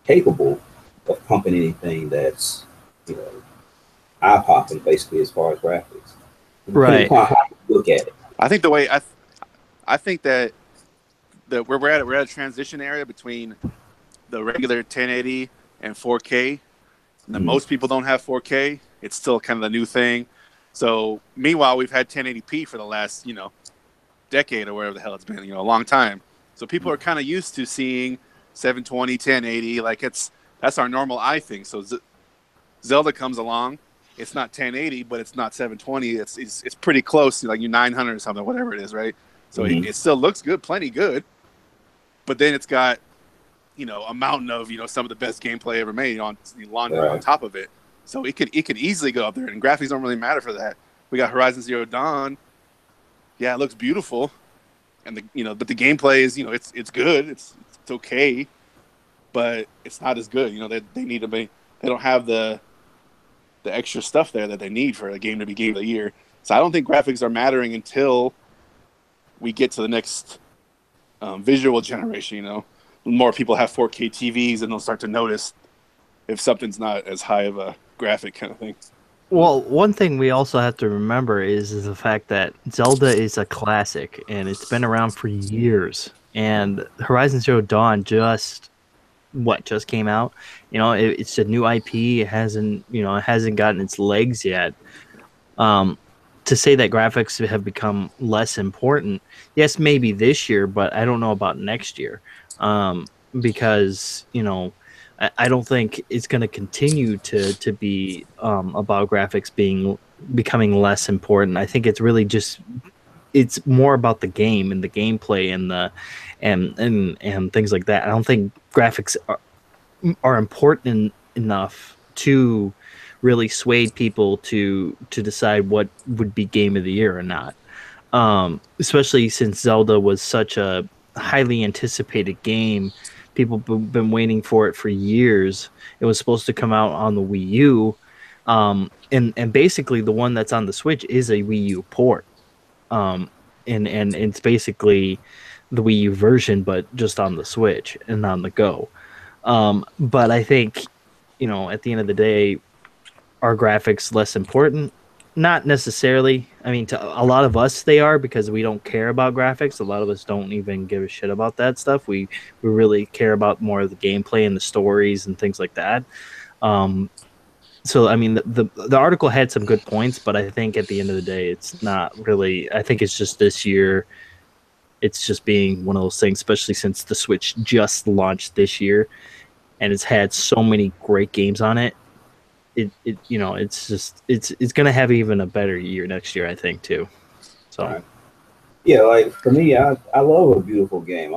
capable of pumping anything that's, you know, eye popping basically as far as graphics. Depending right. upon how you look at it. I think the way I think that we're at a transition area between the regular 1080 and 4K. And then Mhm. most people don't have 4K. It's still kind of the new thing. So meanwhile, we've had 1080p for the last decade or whatever the hell it's been, a long time. So people are kind of used to seeing 720, 1080. Like that's our normal eye thing. So Zelda comes along. It's not 1080, but it's not 720. It's pretty close to like 900 or something, whatever it is, right? So Mhm. it still looks good, plenty good. But then it's got a mountain of some of the best gameplay ever made on Right. top of it. So it could easily go up there, and graphics don't really matter for that. We got Horizon Zero Dawn. Yeah, it looks beautiful, and but the gameplay is it's good. It's okay, but it's not as good. They need to be. They don't have the extra stuff there that they need for a game to be game of the year. So I don't think graphics are mattering until we get to the next visual generation. More people have 4K TVs, and they'll start to notice if something's not as high of a graphic kind of thing. Well, one thing we also have to remember is the fact that Zelda is a classic, and it's been around for years. And Horizon Zero Dawn just came out. It's a new IP. It hasn't gotten its legs yet. To say that graphics have become less important, yes, maybe this year, but I don't know about next year, because I don't think it's going to continue to be about graphics becoming less important. I think it's really it's more about the game and the gameplay and things like that. I don't think graphics are important enough to really sway people to decide what would be game of the year or not. Especially since Zelda was such a highly anticipated game. People been waiting for it for years. It was supposed to come out on the Wii U, and basically the one that's on the Switch is a Wii U port, and it's basically the Wii U version, but just on the Switch and on the go. But I think, at the end of the day, are graphics less important? Not necessarily. I mean, to a lot of us, they are, because we don't care about graphics. A lot of us don't even give a shit about that stuff. We really care about more of the gameplay and the stories and things like that. So, I mean, the article had some good points, but I think at the end of the day, it's not really. I think it's just this year. It's just being one of those things, especially since the Switch just launched this year, and it's had so many great games on it. It's gonna have even a better year next year, I think, too. So Right. Yeah, like for me, I love a beautiful game.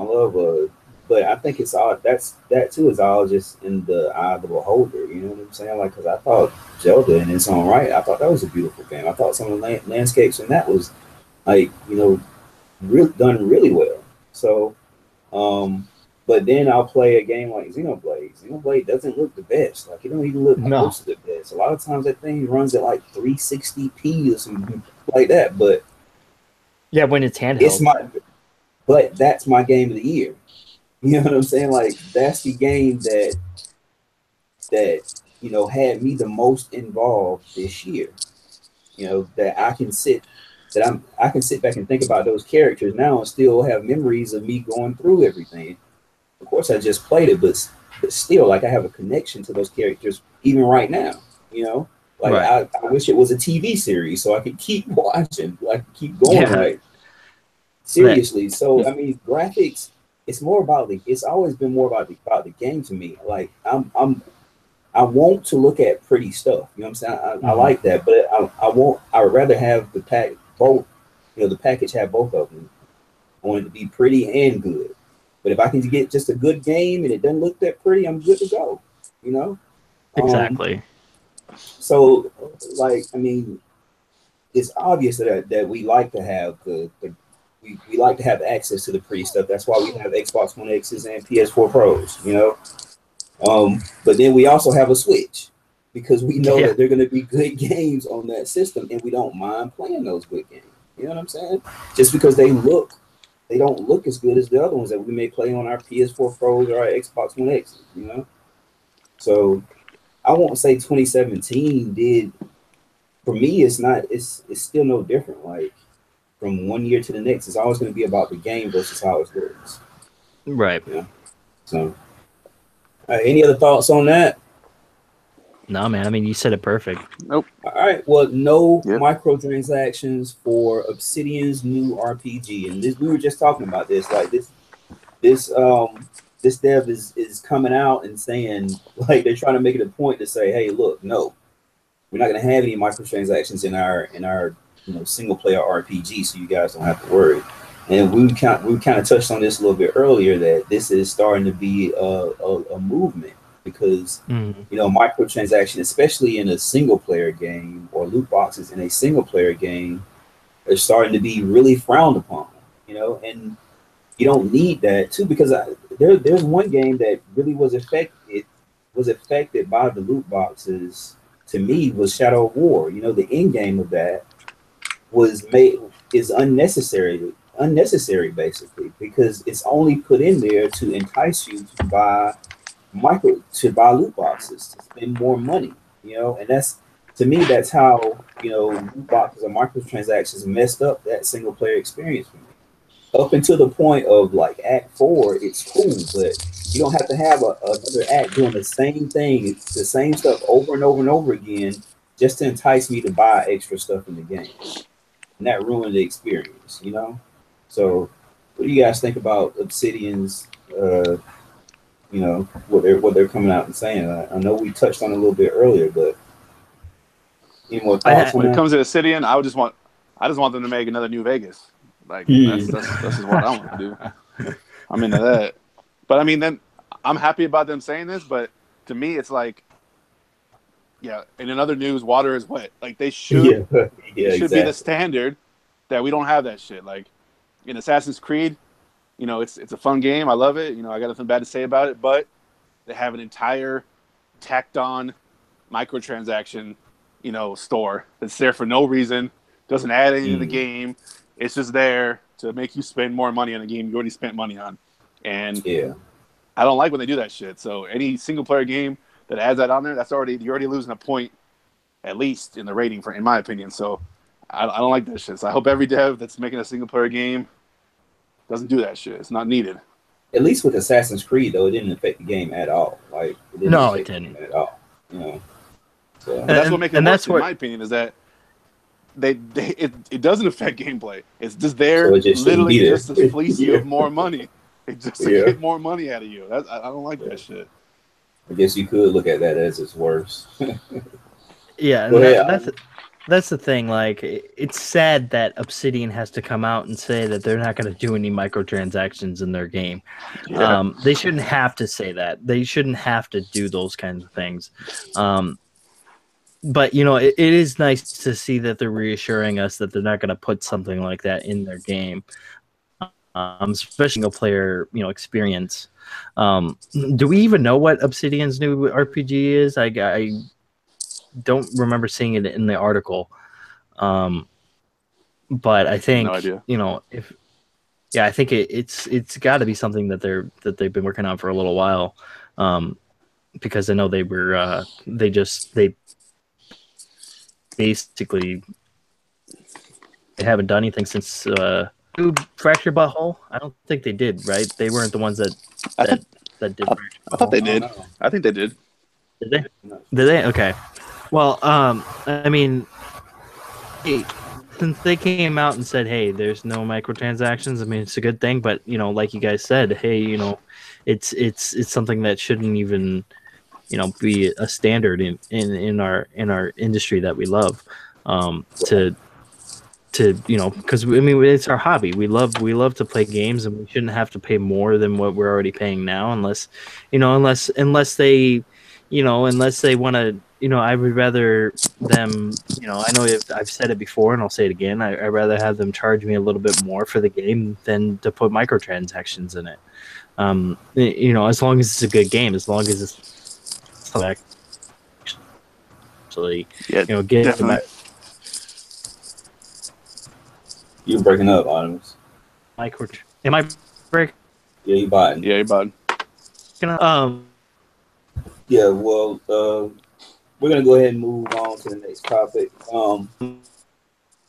But I think it's all that too is all just in the eye of the beholder. You know what I'm saying? Like, because I thought Zelda in its own right, I thought that was a beautiful game. I thought some of the landscapes and that was like done really well. So, but then I'll play a game like Xenoblade. Xenoblade doesn't look the best. Like, it don't even look No. close to the best. A lot of times that thing runs at like 360p or something like that. But yeah, when it's handheld, but that's my game of the year. You know what I'm saying? Like, that's the game that had me the most involved this year. That I can sit back and think about those characters now and still have memories of me going through everything. Of course, I just played it, but still, like, I have a connection to those characters even right now. Like, right. I wish it was a TV series so I could keep watching, like, keep going. Yeah. Like, seriously. So I mean, graphics. It's always been more about the game to me. Like, I want to look at pretty stuff. You know what I'm saying? I like that, but I would rather have the package have both of them. I want it to be pretty and good. But if I can get just a good game and it doesn't look that pretty, I'm good to go. Exactly. So, like, I mean, it's obvious that we like to have we like to have access to the pretty stuff. That's why we have Xbox One X's and PS4 Pros. But then we also have a Switch because we know that they're going to be good games on that system, and we don't mind playing those good games. You know what I'm saying? Just because they don't look as good as the other ones that we may play on our PS4 Pros or our Xbox One X's. So I won't say 2017 did. For me, it's not. It's still no different. Like, from one year to the next, it's always going to be about the game versus how it looks. Right. Yeah. So, any other thoughts on that? No, man. I mean, you said it perfect. Nope. All right. Well, no microtransactions for Obsidian's new RPG, and we were just talking about this. Like, this dev is coming out and saying, like, they're trying to make it a point to say, hey, look, no, we're not going to have any microtransactions in our single player RPG, so you guys don't have to worry. And we kind of touched on this a little bit earlier that this is starting to be a movement because microtransaction, especially in a single player game or loot boxes in a single player game, are starting to be really frowned upon. And you don't need that too because there's one game that really was affected by the loot boxes. To me, was Shadow of War. The end game of that is unnecessary basically because it's only put in there to entice you to buy loot boxes to spend more money. And that's to me that's how loot boxes or microtransactions messed up that single player experience for me. Up until the point of like Act 4, it's cool, but you don't have to have another act doing the same thing, the same stuff over and over and over again, just to entice me to buy extra stuff in the game, and that ruined the experience. So, what do you guys think about Obsidian's, what they're coming out and saying? I know we touched on it a little bit earlier, but any more thoughts on when it that? comes to Obsidian, I just want them to make another New Vegas. Like that's just what I want to do. I'm into that. But I mean, then I'm happy about them saying this. But to me, it's like, yeah. And in other news, water is wet. Like they should, it should be the standard that we don't have that shit. Like in Assassin's Creed, it's a fun game. I love it. I got nothing bad to say about it. But they have an entire tacked on microtransaction, store that's there for no reason. Doesn't add anything to the game. It's just there to make you spend more money on a game you already spent money on. And I don't like when they do that shit. So any single player game that adds that on there, you're already losing a point, at least in the rating in my opinion. So I don't like that shit. So I hope every dev that's making a single player game doesn't do that shit. It's not needed. At least with Assassin's Creed though, it didn't affect the game at all. Like it didn't at all. So but that's what makes it worse, in my opinion, is that it doesn't affect gameplay. It's just there, so just literally just to fleece you of more money. It's just to get more money out of you. I don't like that shit. I guess you could look at that as it's worse. Yeah, that's the thing. Like, it's sad that Obsidian has to come out and say that they're not going to do any microtransactions in their game. Yeah. They shouldn't have to say that. They shouldn't have to do those kinds of things. But it is nice to see that they're reassuring us that they're not going to put something like that in their game, especially single player experience. Do we even know what Obsidian's new RPG is? I don't remember seeing it in the article, but I think no idea. I think it's got to be something that they've been working on for a little while, because I know they basically they haven't done anything since Fractured Butthole. I don't think they did, right? They weren't the ones that did. I thought they did. I think they did. Did they? Did they? Okay. Well, I mean, since they came out and said, "Hey, there's no microtransactions," I mean, it's a good thing. But like you guys said, hey, it's something that shouldn't even be a standard in our industry that we love. Because I mean, it's our hobby. We love to play games, and we shouldn't have to pay more than what we're already paying now, unless they want to. I would rather them. I know I've said it before, and I'll say it again. I'd rather have them charge me a little bit more for the game than to put microtransactions in it. As long as it's a good game, as long as it's actually, definitely. You're breaking up, Autumns. Am I breaking? Yeah, you botting. Yeah, you're botting. Yeah, well, we're gonna go ahead and move on to the next topic.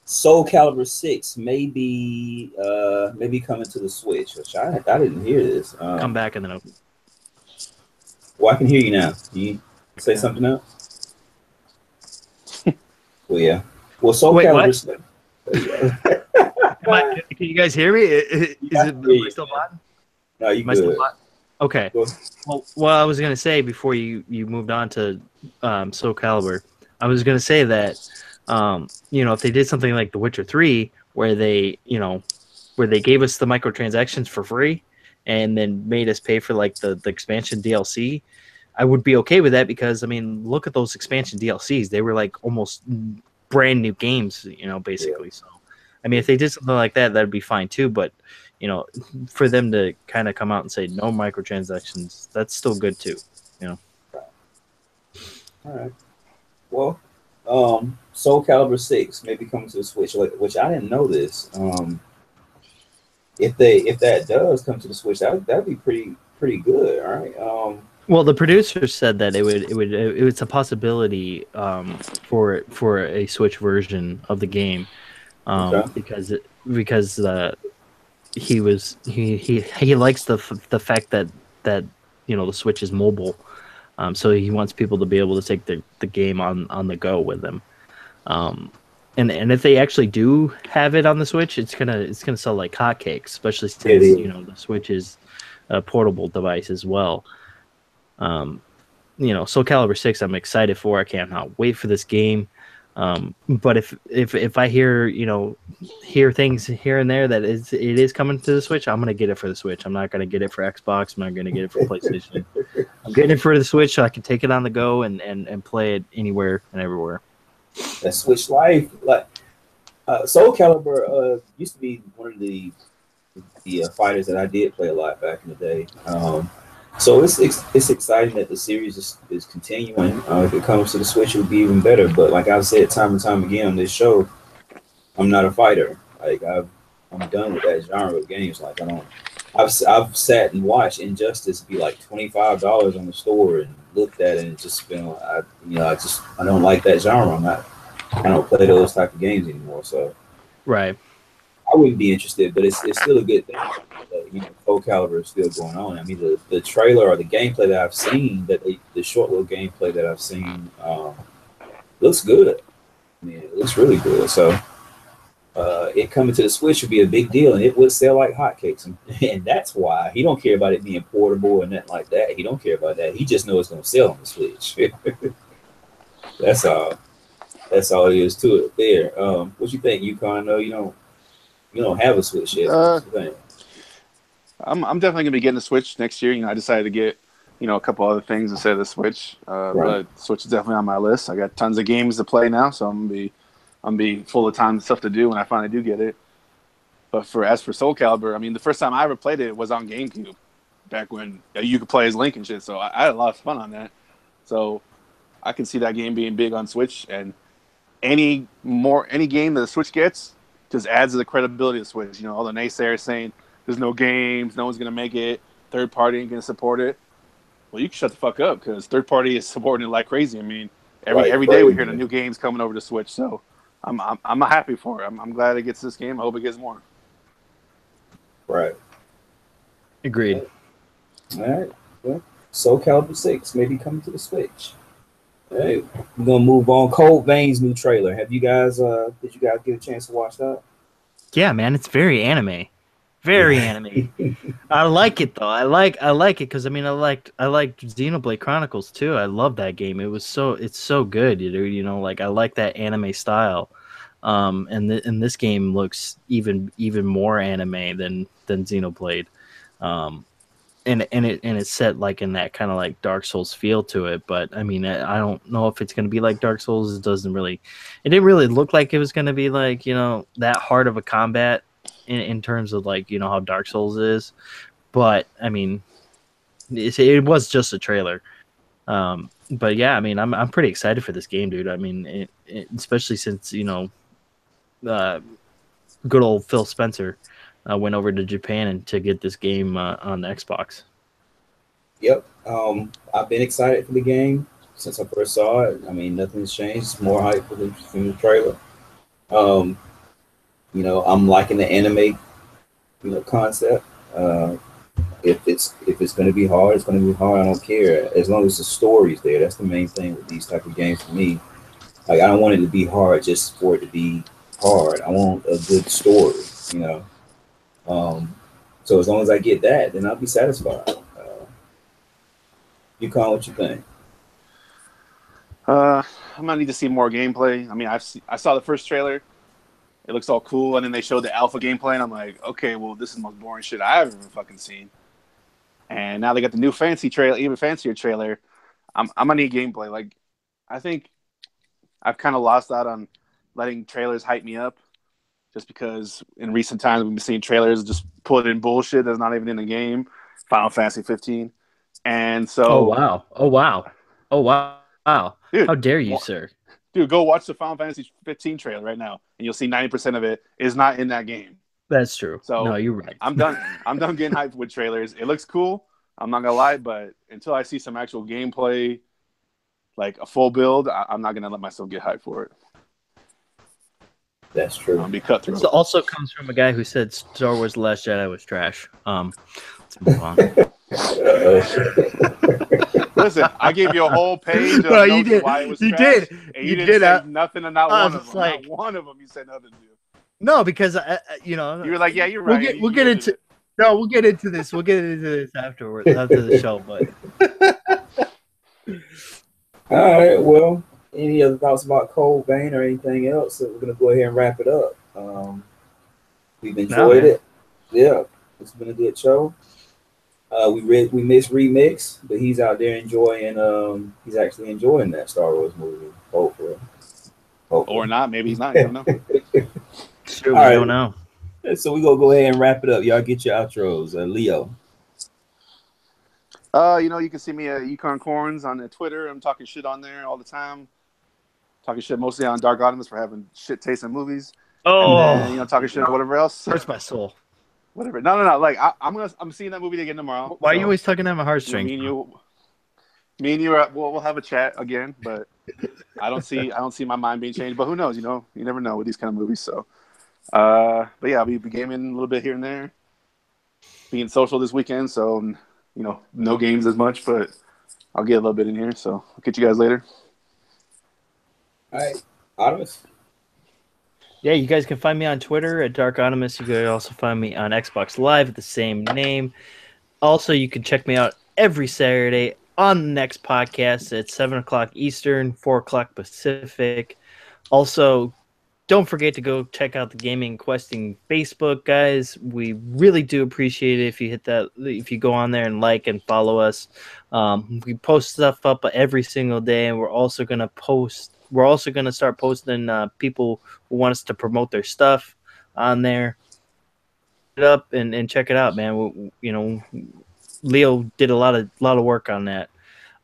Soul Calibur 6 may be coming to the Switch, which I didn't hear this. Come back and then open. Well, I can hear you now. Can you say something else? Well, yeah. Well, Soul Calibur 6. Can you guys hear me? Is it still on? No, you good. Okay. Well, I was gonna say before you moved on to Soul Calibur, I was gonna say that if they did something like The Witcher 3, where they where they gave us the microtransactions for free and then made us pay for like the expansion DLC, I would be okay with that because I mean, look at those expansion DLCs. They were like almost brand new games, basically. So, I mean, if they did something like that, that'd be fine too. But, for them to kind of come out and say no microtransactions, that's still good too. All right. Well, Soul Calibur 6 maybe coming to the Switch, which I didn't know this. If that does come to the Switch, that'd be pretty good. All right. Well, the producers said that it's a possibility for a Switch version of the game Okay. because he likes the fact that the Switch is mobile, so he wants people to be able to take the game on the go with them. And if they actually do have it on the Switch, it's gonna sell like hotcakes, especially since the Switch is a portable device as well. Soul Calibur 6, I'm excited for. I cannot wait for this game. But if I hear things here and there that it is coming to the Switch, I'm gonna get it for the Switch. I'm not gonna get it for Xbox. I'm not gonna get it for PlayStation. I'm getting it for the Switch so I can take it on the go and play it anywhere and everywhere. That Switch Life, like Soul Calibur, used to be one of the fighters that I did play a lot back in the day. So it's exciting that the series is continuing. If it comes to the Switch, it would be even better. But like I've said time and time again on this show, I'm not a fighter. Like I'm done with that genre of games. Like I've sat and watched Injustice be like $25 on the store and looked at it and just been I don't like that genre. I don't play those type of games anymore. So right. I wouldn't be interested, but it's still a good thing. Soul Calibur is still going on. I mean, the trailer or the gameplay that I've seen, the short little gameplay that I've seen, looks good. I mean, it looks really good. So, it coming to the Switch would be a big deal, and it would sell like hotcakes. And that's why he don't care about it being portable and nothing like that. He don't care about that. He just knows it's going to sell on the Switch. That's all. That's all there is to it. There. What you think, Yukon? No, you don't have a Switch yet. What you think? I'm definitely gonna be getting a Switch next year. I decided to get a couple other things instead of the Switch. Right. But Switch is definitely on my list. I got tons of games to play now, so I'm gonna be full of time and stuff to do when I finally do get it. But as for Soul Calibur, I mean, the first time I ever played it was on GameCube, back when you could play as Link and shit. So I had a lot of fun on that. So I can see that game being big on Switch, and any game that the Switch gets just adds to the credibility of the Switch. All the naysayers saying there's no games, no one's gonna make it, third party ain't gonna support it. Well, you can shut the fuck up because third party is supporting it like crazy. I mean, every day we hear the new games coming over to Switch, so I'm happy for it. I'm glad it gets this game. I hope it gets more. Right. Agreed. All right. Well, Soul Calibur 6 maybe coming to the Switch. All right. We're gonna move on. Cold Veins new trailer. Did you guys get a chance to watch that? Yeah, man, it's very anime. Very anime. I like it though. I like it because I liked Xenoblade Chronicles too. I love that game. It's so good. Like I like that anime style. And this game looks even more anime than Xenoblade. And it's set like in that kind of like Dark Souls feel to it. But I mean, I don't know if it's gonna be like Dark Souls. It didn't really look like it was gonna be like that hard of a combat in terms of like how Dark Souls is. But I mean, it was just a trailer. But yeah, I mean, I'm pretty excited for this game, dude. I mean, especially since good old Phil Spencer went over to Japan and to get this game on the Xbox. Yep. I've been excited for the game since I first saw it. I mean, nothing's changed. It's more hype from the trailer. I'm liking the anime, concept. If it's going to be hard, it's going to be hard. I don't care as long as the story's there. That's the main thing with these type of games for me. Like I don't want it to be hard just for it to be hard. I want a good story, So as long as I get that, then I'll be satisfied. Yukon, what you think? I might need to see more gameplay. I mean, I saw the first trailer, It looks all cool, and then they showed the alpha gameplay, and I'm like, okay, well, this is the most boring shit I've ever fucking seen. And now they got the new fancy trailer, even fancier trailer. I'm gonna need gameplay. Like, I think I've kind of lost out on letting trailers hype me up, just because in recent times we've been seeing trailers just put in bullshit that's not even in the game. Final Fantasy 15, and so Oh wow! Oh wow! Oh wow! Wow! dude, How dare you, sir? Dude, go watch the Final Fantasy 15 trailer right now, and you'll see 90% of it is not in that game. That's true. So no, you're right. I'm done. I'm done getting hyped with trailers. It looks cool. I'm not gonna lie, but until I see some actual gameplay, like a full build, I'm not gonna let myself get hyped for it. That's true. I'll be cutthroat. This also comes from a guy who said Star Wars: The Last Jedi was trash. Let's move on. Listen, I gave you a whole page of Bro, you notes did. of why it was You trash, did. and You didn't did. say nothing, and not I one was of them. like- Not one of them you said nothing to. No, because you You were like, yeah, you're right. we'll get into. No, we'll get into this. We'll get into this afterwards, after the show. But All right. Well, any other thoughts about Cold Vein or anything else? So we're gonna go ahead and wrap it up. We've enjoyed it. Yeah, it's been a good show. We missed Remix, but he's out there enjoying. He's actually enjoying that Star Wars movie. Hopefully. Or not. Maybe he's not. You don't know. sure, All we right. don't know. So we're gonna go ahead and wrap it up. Y'all get your outros. Leo. You can see me at Yukon Corns on the Twitter. I'm talking shit on there all the time. Talking shit mostly on Dark Optimus for having shit taste in movies. Oh, And then, talking shit on whatever else. hurts my soul. Whatever. No. Like I'm seeing that movie again tomorrow. Why are you always tugging at my heartstrings? Me and you we'll have a chat again, but I don't see my mind being changed. But who knows? You never know with these kind of movies. So, but yeah, I'll be gaming a little bit here and there, being social this weekend. So, no games as much, but I'll get a little bit in here. So I'll catch you guys later. All right, Optimus. Yeah, you guys can find me on Twitter at Dark Optimus. You can also find me on Xbox Live at the same name. Also, you can check me out every Saturday on the next podcast at 7 o'clock Eastern, 4 o'clock Pacific. Also, don't forget to go check out the Gaming Questing Facebook, guys. We really do appreciate it if you go on there and like and follow us. We post stuff up every single day, and we're also gonna start posting people who want us to promote their stuff on there. It up and check it out, man. Leo did a lot of work on that.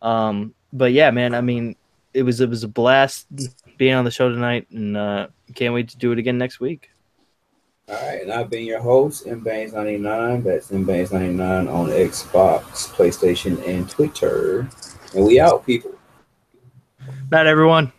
But yeah, man, I mean, it was a blast being on the show tonight, and can't wait to do it again next week. All right, and I've been your host, mbangs99. That's mbangs99 on Xbox, PlayStation, and Twitter. And we out, people. Night, everyone.